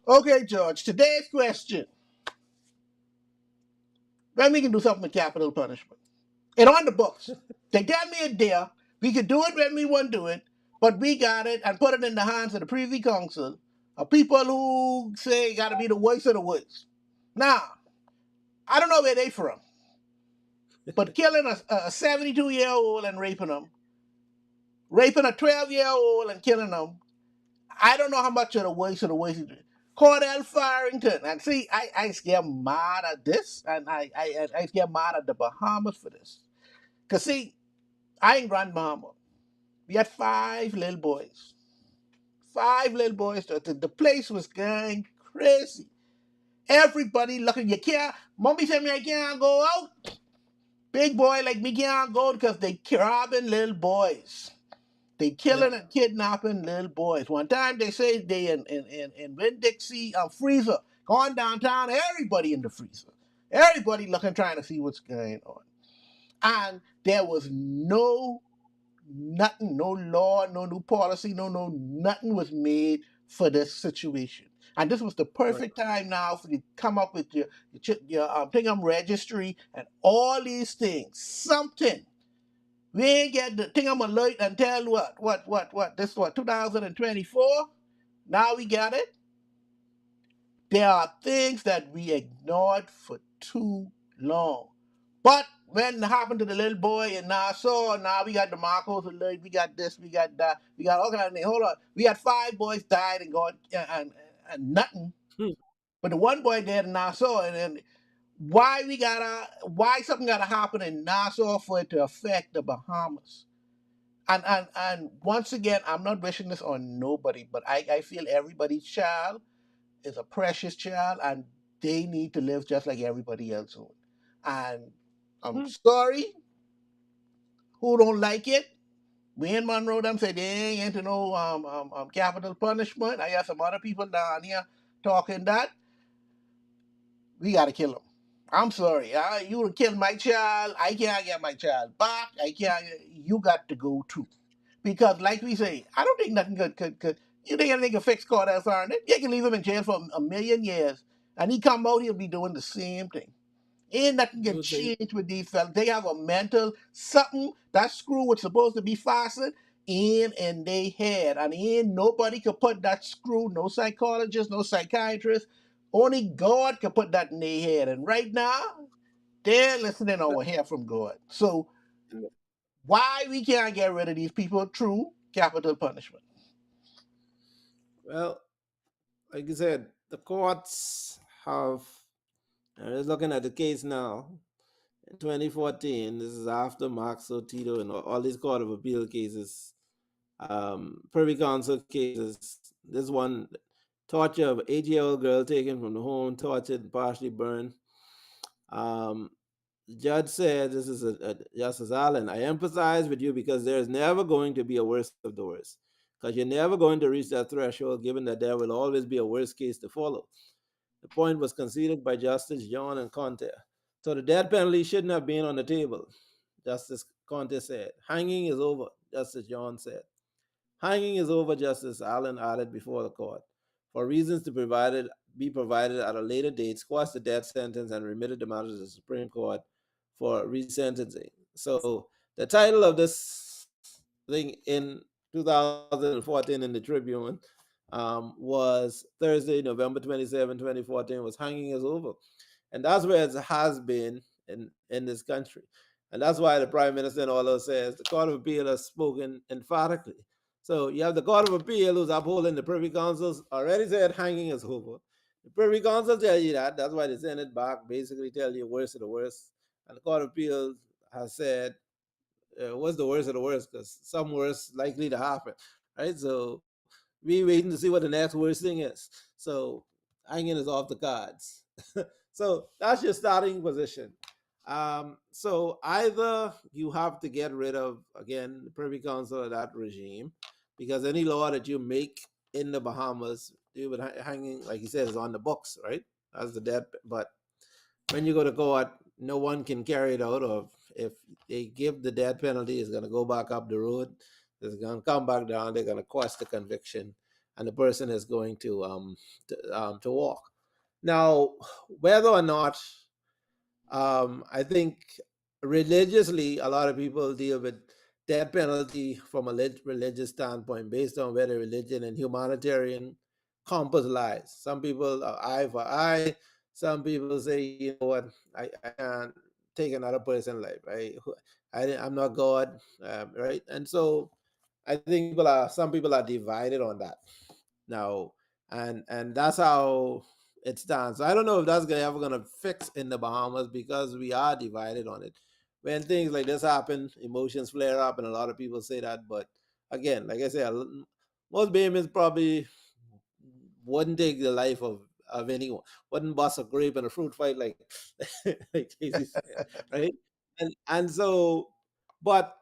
Okay, George, today's question. When we can do something with capital punishment. It's on the books. They tell me it's there. We could do it when we want to do it, but we got it and put it in the hands of the Privy Council of people who say it got to be the worst of the worst. Now, I don't know where they from, but killing a 72-year-old and raping raping a 12-year-old and killing them, I don't know how much of the worst of the worst. Cordell Farrington, and see, I get mad at this, and I get mad at the Bahamas for this. Because see, I ain't grandmama. We had 5 little boys. 5 little boys. The place was going crazy. Everybody looking. You can't. Mommy said me I can't go out. Big boy like me can't go because they robbing little boys. They Yeah. killing and kidnapping little boys. One time they say they in Winn-Dixie freezer. Going downtown, everybody in the freezer. Everybody looking trying to see what's going on. And there was nothing, no law, no new policy, nothing was made for this situation. And this was the Right. perfect time now for you to come up with your Tingham registry and all these things. Something. We ain't get the Tingham alert until what? This what, 2024? Now we got it. There are things that we ignored for too long. But when it happened to the little boy in Nassau, now we got the Marcos alert, we got this, we got that, we got all kinds of things. Hold on. We had 5 boys died and gone and nothing. Hmm. But the one boy dead in Nassau, and why something gotta happen in Nassau for it to affect the Bahamas? And once again, I'm not wishing this on nobody, but I feel everybody's child is a precious child and they need to live just like everybody else would. And I'm Hmm. sorry who don't like it. Wayne Monroe them say they ain't into no capital punishment. I got some other people down here talking that we gotta kill them. I'm sorry. You killed my child. I can't get my child back. I can't. You got to go too. Because, like we say, I don't think nothing could. You think anything can fix Cordell Farrington? You can leave him in jail for a million years, and he come out, he'll be doing the same thing. Ain't nothing I can would say. change with these fellas. They have a mental something. That screw was supposed to be fastened in their head, and ain't nobody could put that screw. No psychologist, no psychiatrist. Only God can put that in their head. And right now, they're listening or hear from God. So why we can't get rid of these people through capital punishment? Well, like you said, the courts have. I'm just looking at the case now. In 2014, this is after Max Tito and all these Court of Appeal cases, Privy Council cases. This one, torture of 8-year-old girl taken from the home, tortured, and partially burned. Um, the judge said, this is Justice Allen, I empathize with you because there is never going to be a worst of the worst. Because you're never going to reach that threshold, given that there will always be a worst case to follow. The point was conceded by Justice John and Conte. So the death penalty shouldn't have been on the table. Justice Conte said. Hanging is over, Justice John said. Hanging is over, Justice Allen added before the court. For reasons to be provided at a later date, squashed the death sentence and remitted the matter to the Supreme Court for resentencing. So the title of this thing in 2014 in the Tribune was Thursday, November 27, 2014, was Hanging is Over. And that's where it has been in this country. And that's why the Prime Minister and all those says the Court of Appeal has spoken emphatically. So you have the Court of Appeal who's upholding the Privy Council's already said hanging is over. The Privy Council tell you that. That's why they send it back, basically tell you worst of the worst. And the Court of Appeal has said what's the worst of the worst, because some worst likely to happen, right? So we waiting to see what the next worst thing is. So hanging is off the cards. So that's your starting position. So either you have to get rid of, again, the Privy Council of that regime, because any law that you make in the Bahamas, you would hanging, like he says, is on the books, right? As the death. But when you go to court, no one can carry it out. Or if they give the death penalty, it's going to go back up the road. It's going to come back down. They're going to quash the conviction, and the person is going to walk. Now, whether or not I think religiously, a lot of people deal with death penalty from a religious standpoint based on where the religion and humanitarian compass lies. Some people are eye for eye. Some people say, you know what, I can't take another person's life. I'm not God, right? And so I think some people are divided on that now, and that's how it stands. So I don't know if that's ever gonna fix in the Bahamas, because we are divided on it. When things like this happen, emotions flare up, and a lot of people say that. But again, like I said, most Bahamians probably wouldn't take the life of anyone, wouldn't bust a grape in a fruit fight like like Casey said, right? And so, but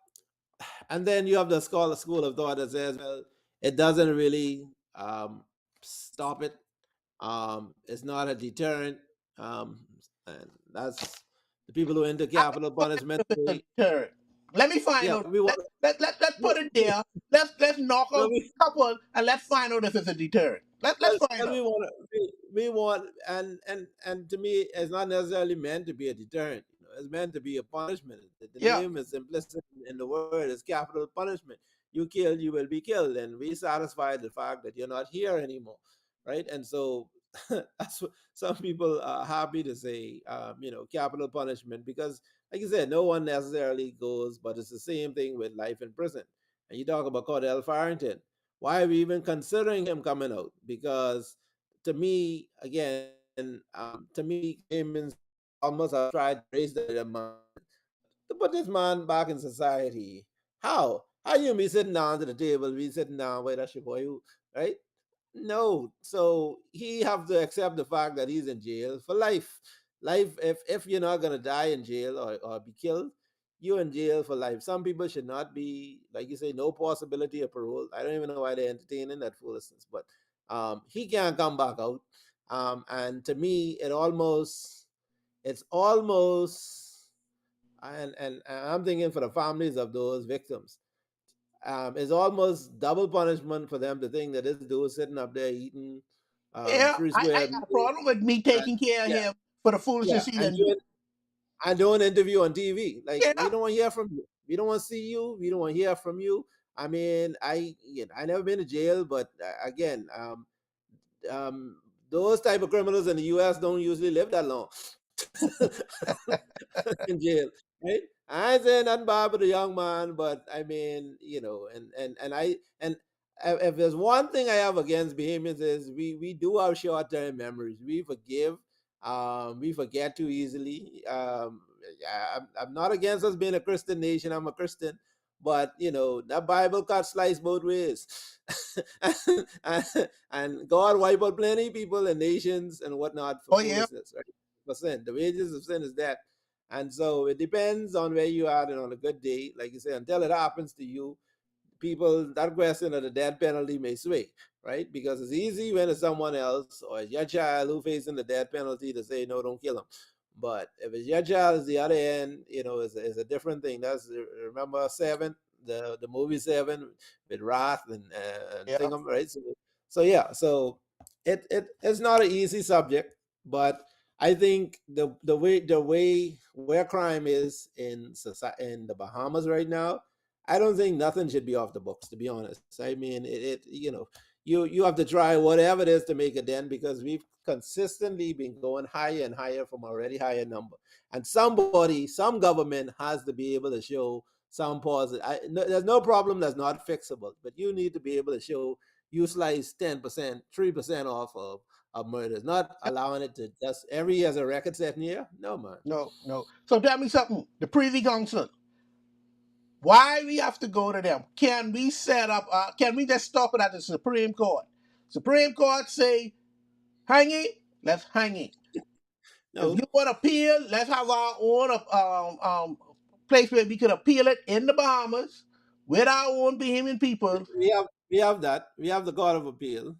and then you have the school of thought that says, well, it doesn't really stop it. It's not a deterrent. Um, and that's the people who are into I capital don't know if punishment. it's a deterrent. Let me find Yeah, out. we want. Let's No, put it there. Let's knock no, out a couple and let's find out if it's a deterrent. Let's find well, out. we want, and to me, it's not necessarily meant to be a deterrent. It's meant to be a punishment. The Yeah. name is implicit in the word. It's capital punishment. You kill, you will be killed, and we satisfy the fact that you're not here anymore, right? And so that's what some people are happy to say, capital punishment, because, like you said, no one necessarily goes, but it's the same thing with life in prison. And you talk about Cordell Farrington. Why are we even considering him coming out? Because to me, again, Cayman's almost have tried to raise the demand to put this man back in society. How? How you be sitting down to the table, be sitting down, wait, that's your boy, who, right? No. So he have to accept the fact that he's in jail for life. Life, if you're not gonna die in jail or be killed, you're in jail for life. Some people should not be, like you say, no possibility of parole. I don't even know why they're entertaining that foolishness, but he can't come back out. And to me, it's almost, and I'm thinking for the families of those victims, it's almost double punishment for them to think that this dude sitting up there eating Yeah. free I square got a meal, problem with me and taking care of yeah, him for the yeah, foolishness he and done do. doing an interview on TV. Like, Yeah. we don't want to hear from you. We don't want to see you. We don't want to hear from you. I mean, I never been to jail, but again, um, those type of criminals in the U.S. don't usually live that long in jail, right? I ain't saying nothing bad about the young man, but I mean, and if there's one thing I have against Bahamians is we do have short-term memories. We forgive, we forget too easily. Yeah, I'm not against us being a Christian nation. I'm a Christian, but that Bible got sliced both ways, and, and God wipe out plenty of people and nations and whatnot for Oh yeah. foolishness, right? For sin, the wages of sin is death. And so it depends on where you are, and on a good day, like you say, until it happens to you, people, that question of the death penalty may sway, right? Because it's easy when it's someone else or your child who facing the death penalty to say, no, don't kill him. But if it's your child is the other end, is a different thing. That's remember Seven, the movie Seven with Wrath and Yeah. Thingum, right? So yeah, so it's not an easy subject, but I think the way where crime is in society in the Bahamas right now, I don't think nothing should be off the books. To be honest, I mean you have to try whatever it is to make a dent because we've consistently been going higher and higher from already higher number. And some government has to be able to show some positive. No, there's no problem that's not fixable, but you need to be able to show you slice 10%, 3% off of murders, not allowing it to just every year as a record setting year. No, man. No, no. So tell me something. The Privy Council. Why we have to go to them? Can we set up? Can we just stop it at the Supreme Court? Supreme Court say hanging. Let's hang it. If No, you want to appeal, let's have our own place where we can appeal it in the Bahamas with our own Bahamian people. we have that. We have the Court of Appeal.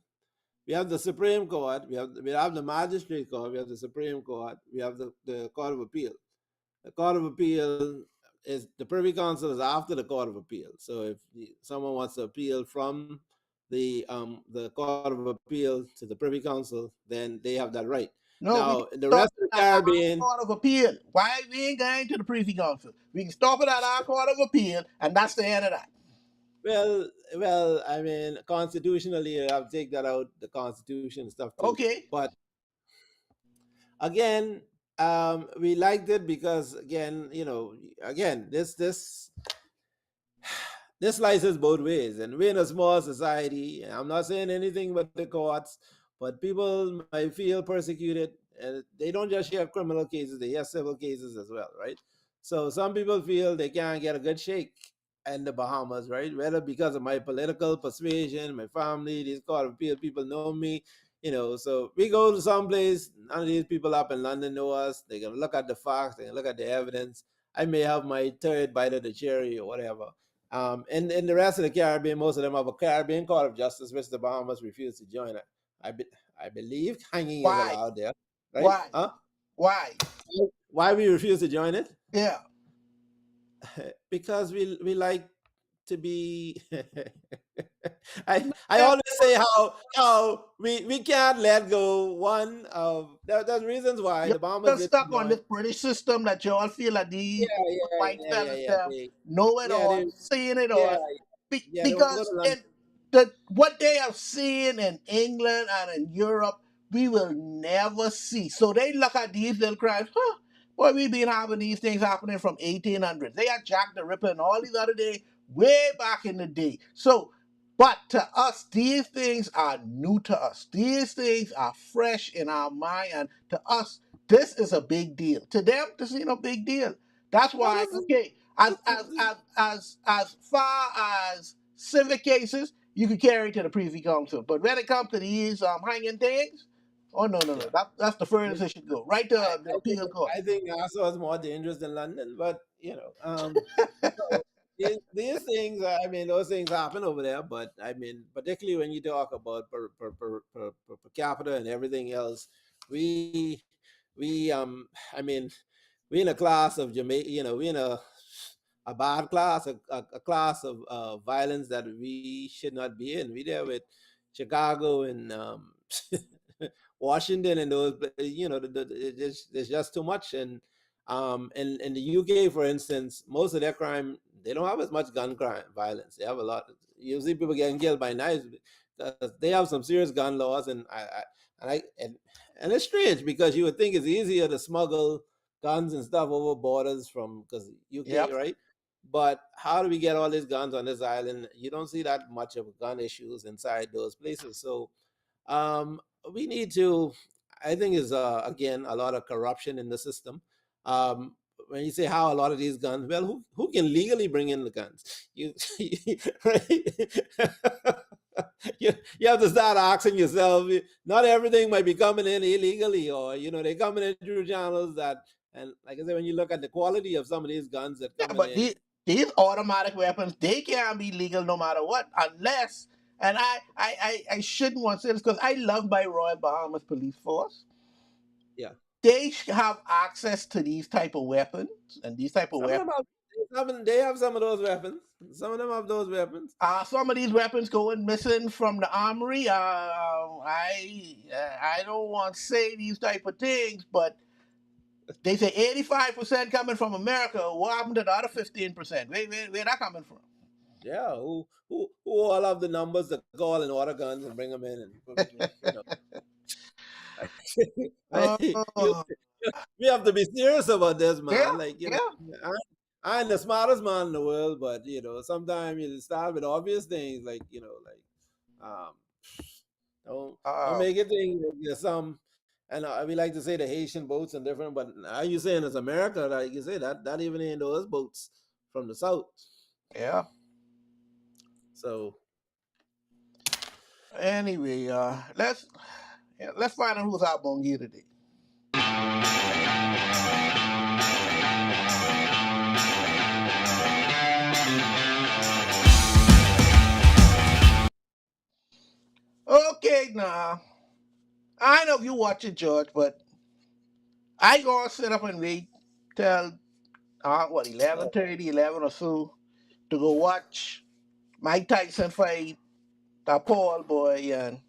We have the Supreme Court. We have the Magistrate Court. We have the Supreme Court. We have the Court of Appeal. The Court of Appeal is the Privy Council is after the Court of Appeal. So if someone wants to appeal from the Court of Appeal to the Privy Council, then they have that right. No, we Now can the stop rest of it the at our Caribbean, Court of Appeal. Why we ain't going to the Privy Council? We can stop it at our Court of Appeal, and that's the end of that. well, I mean, constitutionally, you have to take that out the Constitution and stuff too. Okay. But again, we liked it because again, this slices both ways, and we're in a small society. I'm not saying anything but the courts, but people might feel persecuted, and they don't just hear criminal cases; they hear civil cases as well, right? So some people feel they can't get a good shake in the Bahamas, right? Whether because of my political persuasion, my family, these court of appeal people know me, So we go to some place. None of these people up in London know us. They're gonna look at the facts. They're gonna look at the evidence. I may have my third bite of the cherry or whatever. And in the rest of the Caribbean, most of them have a Caribbean Court of Justice, which the Bahamas refuse to join it. I believe hanging is Why? allowed there, right? Why? Huh? Why? Why we refuse to join it? Yeah. Because we like to be. I Yeah. always say how we can't let go one of there's reasons why You're the Bahamas still didn't stuck on join. this British system that you all feel that these Yeah, yeah, white yeah, yeah, fellas yeah. them know it Yeah, all, seeing it yeah, all. they won't go Because to London. in what they have seen in England and in Europe, we will never see. So they look at these little crimes, huh? Boy, we've been having these things happening from 1800s. They had Jack the Ripper and all these other days way back in the day. So, but to us, these things are new to us. These things are fresh in our mind, and to us, this is a big deal. To them, this ain't a big deal. That's No, why, okay, as far as civic cases, you could carry to the Privy Council. But when it comes to these hanging things, oh no, yeah. that's the furthest it should go. Right to the I think appeal court. I think Nassau is more dangerous than London, but so these things. I mean, those things happen over there, but I mean, particularly when you talk about per capita and everything else, we I mean, we in a class of Jamaica. We in a bad class, a class of violence that we should not be in. We there with Chicago and Washington and those, there's just too much. And in the UK, for instance, most of their crime, they don't have as much gun crime violence. They have a lot. You see people getting killed by knives because they have some serious gun laws, and it's strange because you would think it's easier to smuggle guns and stuff over borders from because UK, Yep. right? But how do we get all these guns on this island? You don't see that much of gun issues inside those places. So um, we need to. I think is again a lot of corruption in the system. Um, when you say how a lot of these guns, well, who can legally bring in the guns? You, right? You have to start asking yourself. Not everything might be coming in illegally, or they're coming in through channels that. And like I said, when you look at the quality of some of these guns that Yeah, coming but in, these automatic weapons, they can't be legal no matter what, unless. And I shouldn't want to say this because I love my Royal Bahamas Police Force. yeah, they have access to these type of weapons and these type of Some of weapons. them they have some of those weapons. Some of them have those weapons. Some of these weapons going missing from the armory. I don't want to say these type of things, but they say 85% coming from America. What happened to the other 15%? Where that coming from? Yeah, who all have the numbers to call and order guns and bring them in and you, Oh, we have to be serious about this, yeah, man. Like, yeah. I ain't the smartest man in the world, but sometimes you start with obvious things um don't Uh, make it think that there's some. And we like to say the Haitian boats and different, but are you saying it's America? Like you say that even ain't those boats from the south. yeah. So Anyway, let's find out who's out on you today. Okay, now I know you watch it, George, but I gonna sit up and wait till 11:30, 11 or so to go watch Mike Tyson fight that Paul boy. And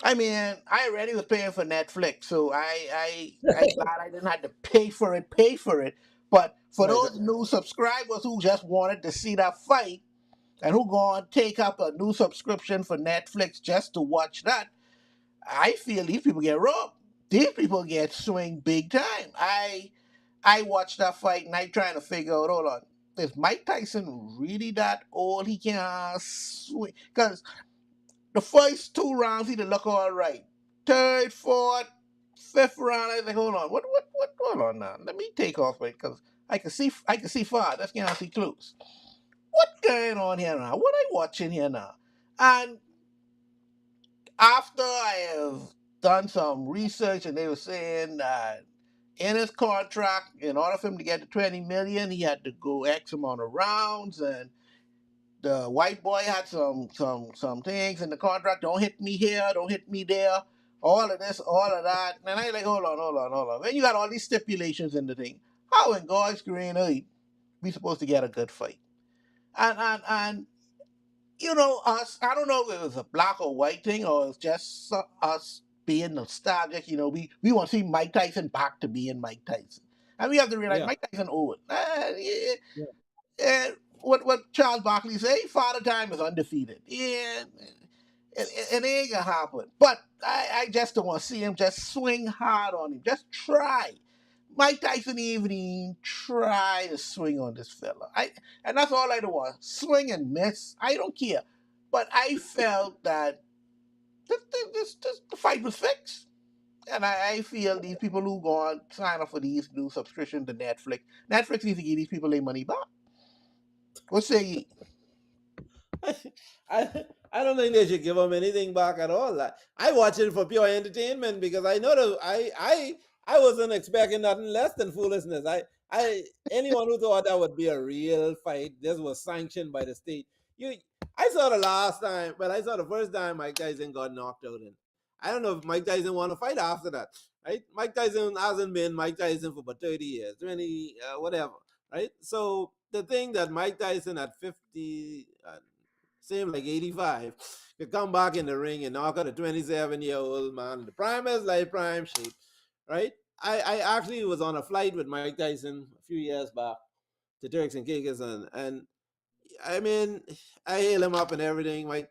I mean, I already was paying for Netflix, so I glad I didn't have to pay for it. But for right, those new subscribers who just wanted to see that fight and who gonna take up a new subscription for Netflix just to watch that, I feel these people get robbed. These people get swing big time. I watched that fight and I trying to figure out, hold on, is Mike Tyson really that old? He can swing because the first two rounds he did look all right. Third, fourth, fifth round, I was like, hold on, what? Hold on now. Let me take off it because I can see far. That's can't see close. What going on here now? What I watching here now? And after I have done some research, and they were saying that in his contract, in order for him to get to 20 million, he had to go X amount of rounds, and the white boy had some things in the contract. Don't hit me here, don't hit me there. All of this, all of that. And I like, hold on. When you got all these stipulations in the thing, how in God's green earth we supposed to get a good fight? And us, I don't know if it was a black or white thing or it's just us being nostalgic. We want to see Mike Tyson back to being Mike Tyson. And we have to realize yeah, Mike Tyson old. yeah. What Charles Barkley say, Father Time is undefeated. Yeah, it ain't gonna happen. But I just don't want to see him just swing hard on him. Just try. Mike Tyson even try to swing on this fella. And that's all I do want. Swing and miss. I don't care. But I felt that the fight was fixed. And I feel these people who go on sign up for these new subscription to Netflix needs to give these people their money back. What say ye? I I don't think they should give them anything back at all. I watch it for pure entertainment because I know that I wasn't expecting nothing less than foolishness. I anyone who thought that would be a real fight, this was sanctioned by the state. You I saw the last time, well, I saw the first time Mike Tyson got knocked out, and I don't know if Mike Tyson want to fight after that. Right? Mike Tyson hasn't been Mike Tyson for about 30 years, 20, whatever. Right? So the thing that Mike Tyson at 50, same like 85, could come back in the ring and knock out a 27-year-old man, the prime is like prime shape, right? I actually was on a flight with Mike Tyson a few years back to Turks and Caicos, and I mean, I hail him up and everything. Like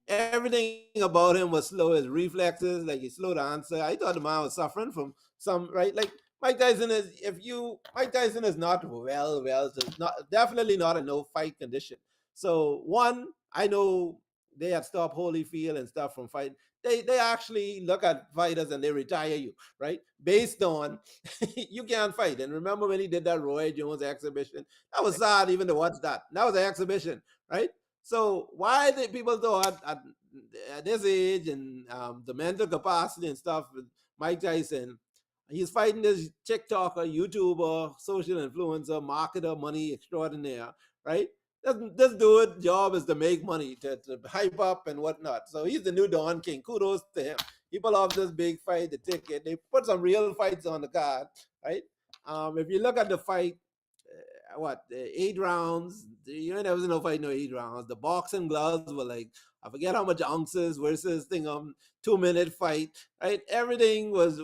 everything about him was slow. His reflexes, like he's slow to answer. I thought the man was suffering from some right. Like Mike Tyson is not well, so not definitely not in no fight condition. So one, I know they have stopped Holyfield and stuff from fighting. They actually look at fighters and they retire you, right? Based on you can't fight. And remember when he did that Roy Jones exhibition? That was sad even to watch that. That was an exhibition, right? So why did people thought at this age and the mental capacity and stuff with Mike Tyson, he's fighting this TikToker, YouTuber, social influencer, marketer, money extraordinaire, right? This dude's job is to make money, to hype up and whatnot. So he's the new Don King. Kudos to him. he pull off this big fight, the ticket. They put some real fights on the card, right? If you look at the fight, what 8 rounds? You ain't never seen no fight no 8 rounds. The boxing gloves were like I forget how much ounces versus thing 2 minute fight, right? Everything was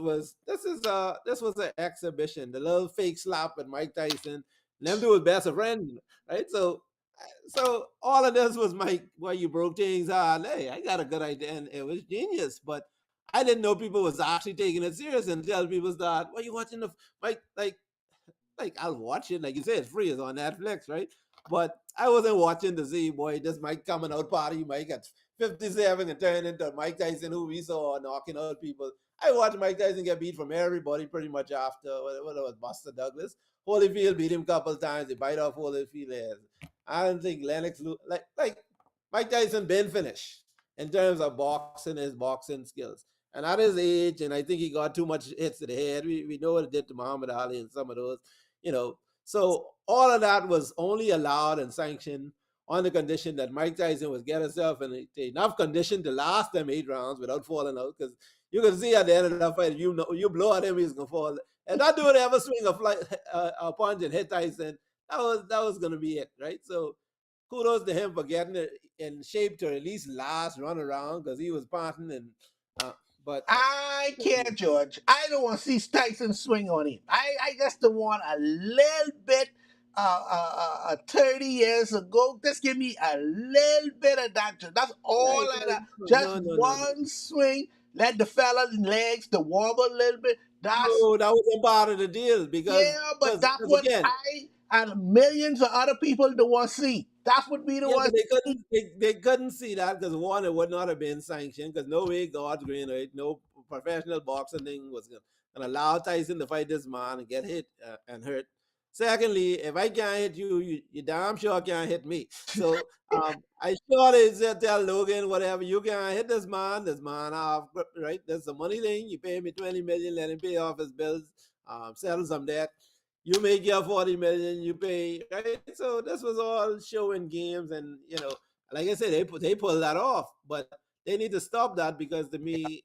this was an exhibition. The little fake slap at Mike Tyson, them two was best of friends, right? So all of this was Mike. Why you broke things hard? Hey, I got a good idea, and it was genius. But I didn't know people was actually taking it serious until people start. Why you watching the Mike like I'll watch it. Like you said, it's free. It's on Netflix, right? But I wasn't watching to see, boy, this Mike coming out party. Mike at 57 and turn into Mike Tyson, who we saw knocking out people. I watched Mike Tyson get beat from everybody pretty much after what it was Buster Douglas. Holyfield beat him a couple times. They bite off Holyfield heads. I don't think Lennox like Mike Tyson been finished in terms of boxing, his boxing skills. And at his age, and I think he got too much hits to the head. We know what it did to Muhammad Ali and some of those, you know. So all of that was only allowed and sanctioned on the condition that Mike Tyson was get himself in enough condition to last them 8 rounds without falling out. Because you can see at the end of that fight, you know, you blow at him, he's gonna fall. And that dude ever swing a punch and hit Tyson, that was gonna be it, right? So kudos to him for getting it in shape to at least last run around because he was panting and uh, but I can't, George. I don't want to see Tyson swing on him. I just don't want a little bit. 30 years ago, just give me a little bit of that. That's all right, I got. Just no. one swing. Let the fella legs to wobble a little bit. That's No, that wasn't part of the deal yeah, but that's because what again, I and millions of other people don't want to see. That's what we don't yeah, want but to they see. couldn't they couldn't see that because one, it would not have been sanctioned because no way God's green, right? No professional boxing thing was gonna allow Tyson to fight this man and get hit and hurt. Secondly, if I can't hit you, you damn sure can't hit me. So I surely said tell Logan whatever you can't hit this man off, right? That's the money thing. You pay me 20 million, let him pay off his bills, settle some debt. You make your 40 million, you pay, right? So this was all show and games, and like I said, they pulled that off, but they need to stop that because to me,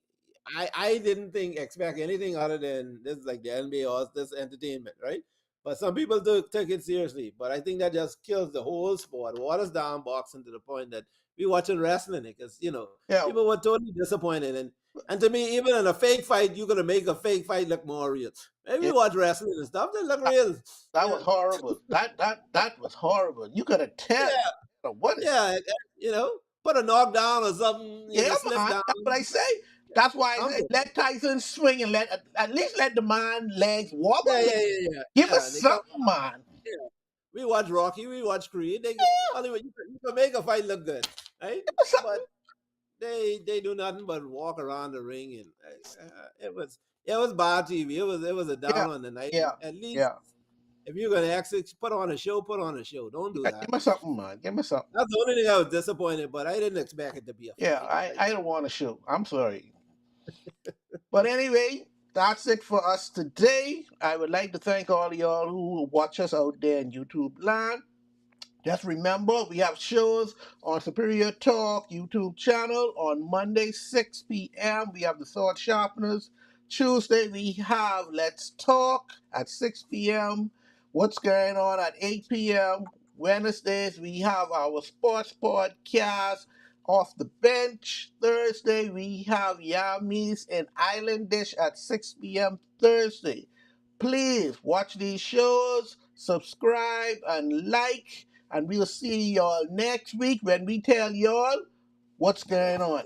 I didn't think expect anything other than this is like the NBA or this entertainment, right? But some people took it seriously, but I think that just kills the whole sport, waters down boxing to the point that we watching wrestling it because Yeah, people were totally disappointed, and to me, even in a fake fight, you're gonna make a fake fight look more real. Maybe yeah, you watch wrestling and stuff, they look real. that Yeah, was horrible. That was horrible. You could have tell. yeah, What is yeah. Put a knockdown or something, Yeah, slip man. down. That's what I say. That's why I say Something. let Tyson swing and at least let the man legs wobble. Give Yeah. us They come. something, man. Yeah. We watch Rocky, we watch Creed. Hollywood, you can make a fight look good, right? Give us something. But they do nothing but walk around the ring, and it was bad TV. It was a Yeah, down on the night. yeah, At least yeah. if you're gonna exit, put on a show. Put on a show. Don't do Yeah, that. give me something, man. Give me something. That's the only thing I was disappointed, but I didn't expect it to be a Yeah, fight. I don't want to shoot. I'm sorry. But anyway, that's it for us today. I would like to thank all of y'all who watch us out there in YouTube land. Just remember, we have shows on Superior Talk YouTube channel on Monday, 6 p.m. We have the Sword Sharpeners. Tuesday, we have Let's Talk at 6 p.m. What's going on at 8 p.m. Wednesdays, we have our sports podcast off the bench. Thursday, we have Yamis and Island Dish at 6 p.m. Thursday. Please watch these shows, subscribe, and like. And we'll see y'all next week when we tell y'all what's going on.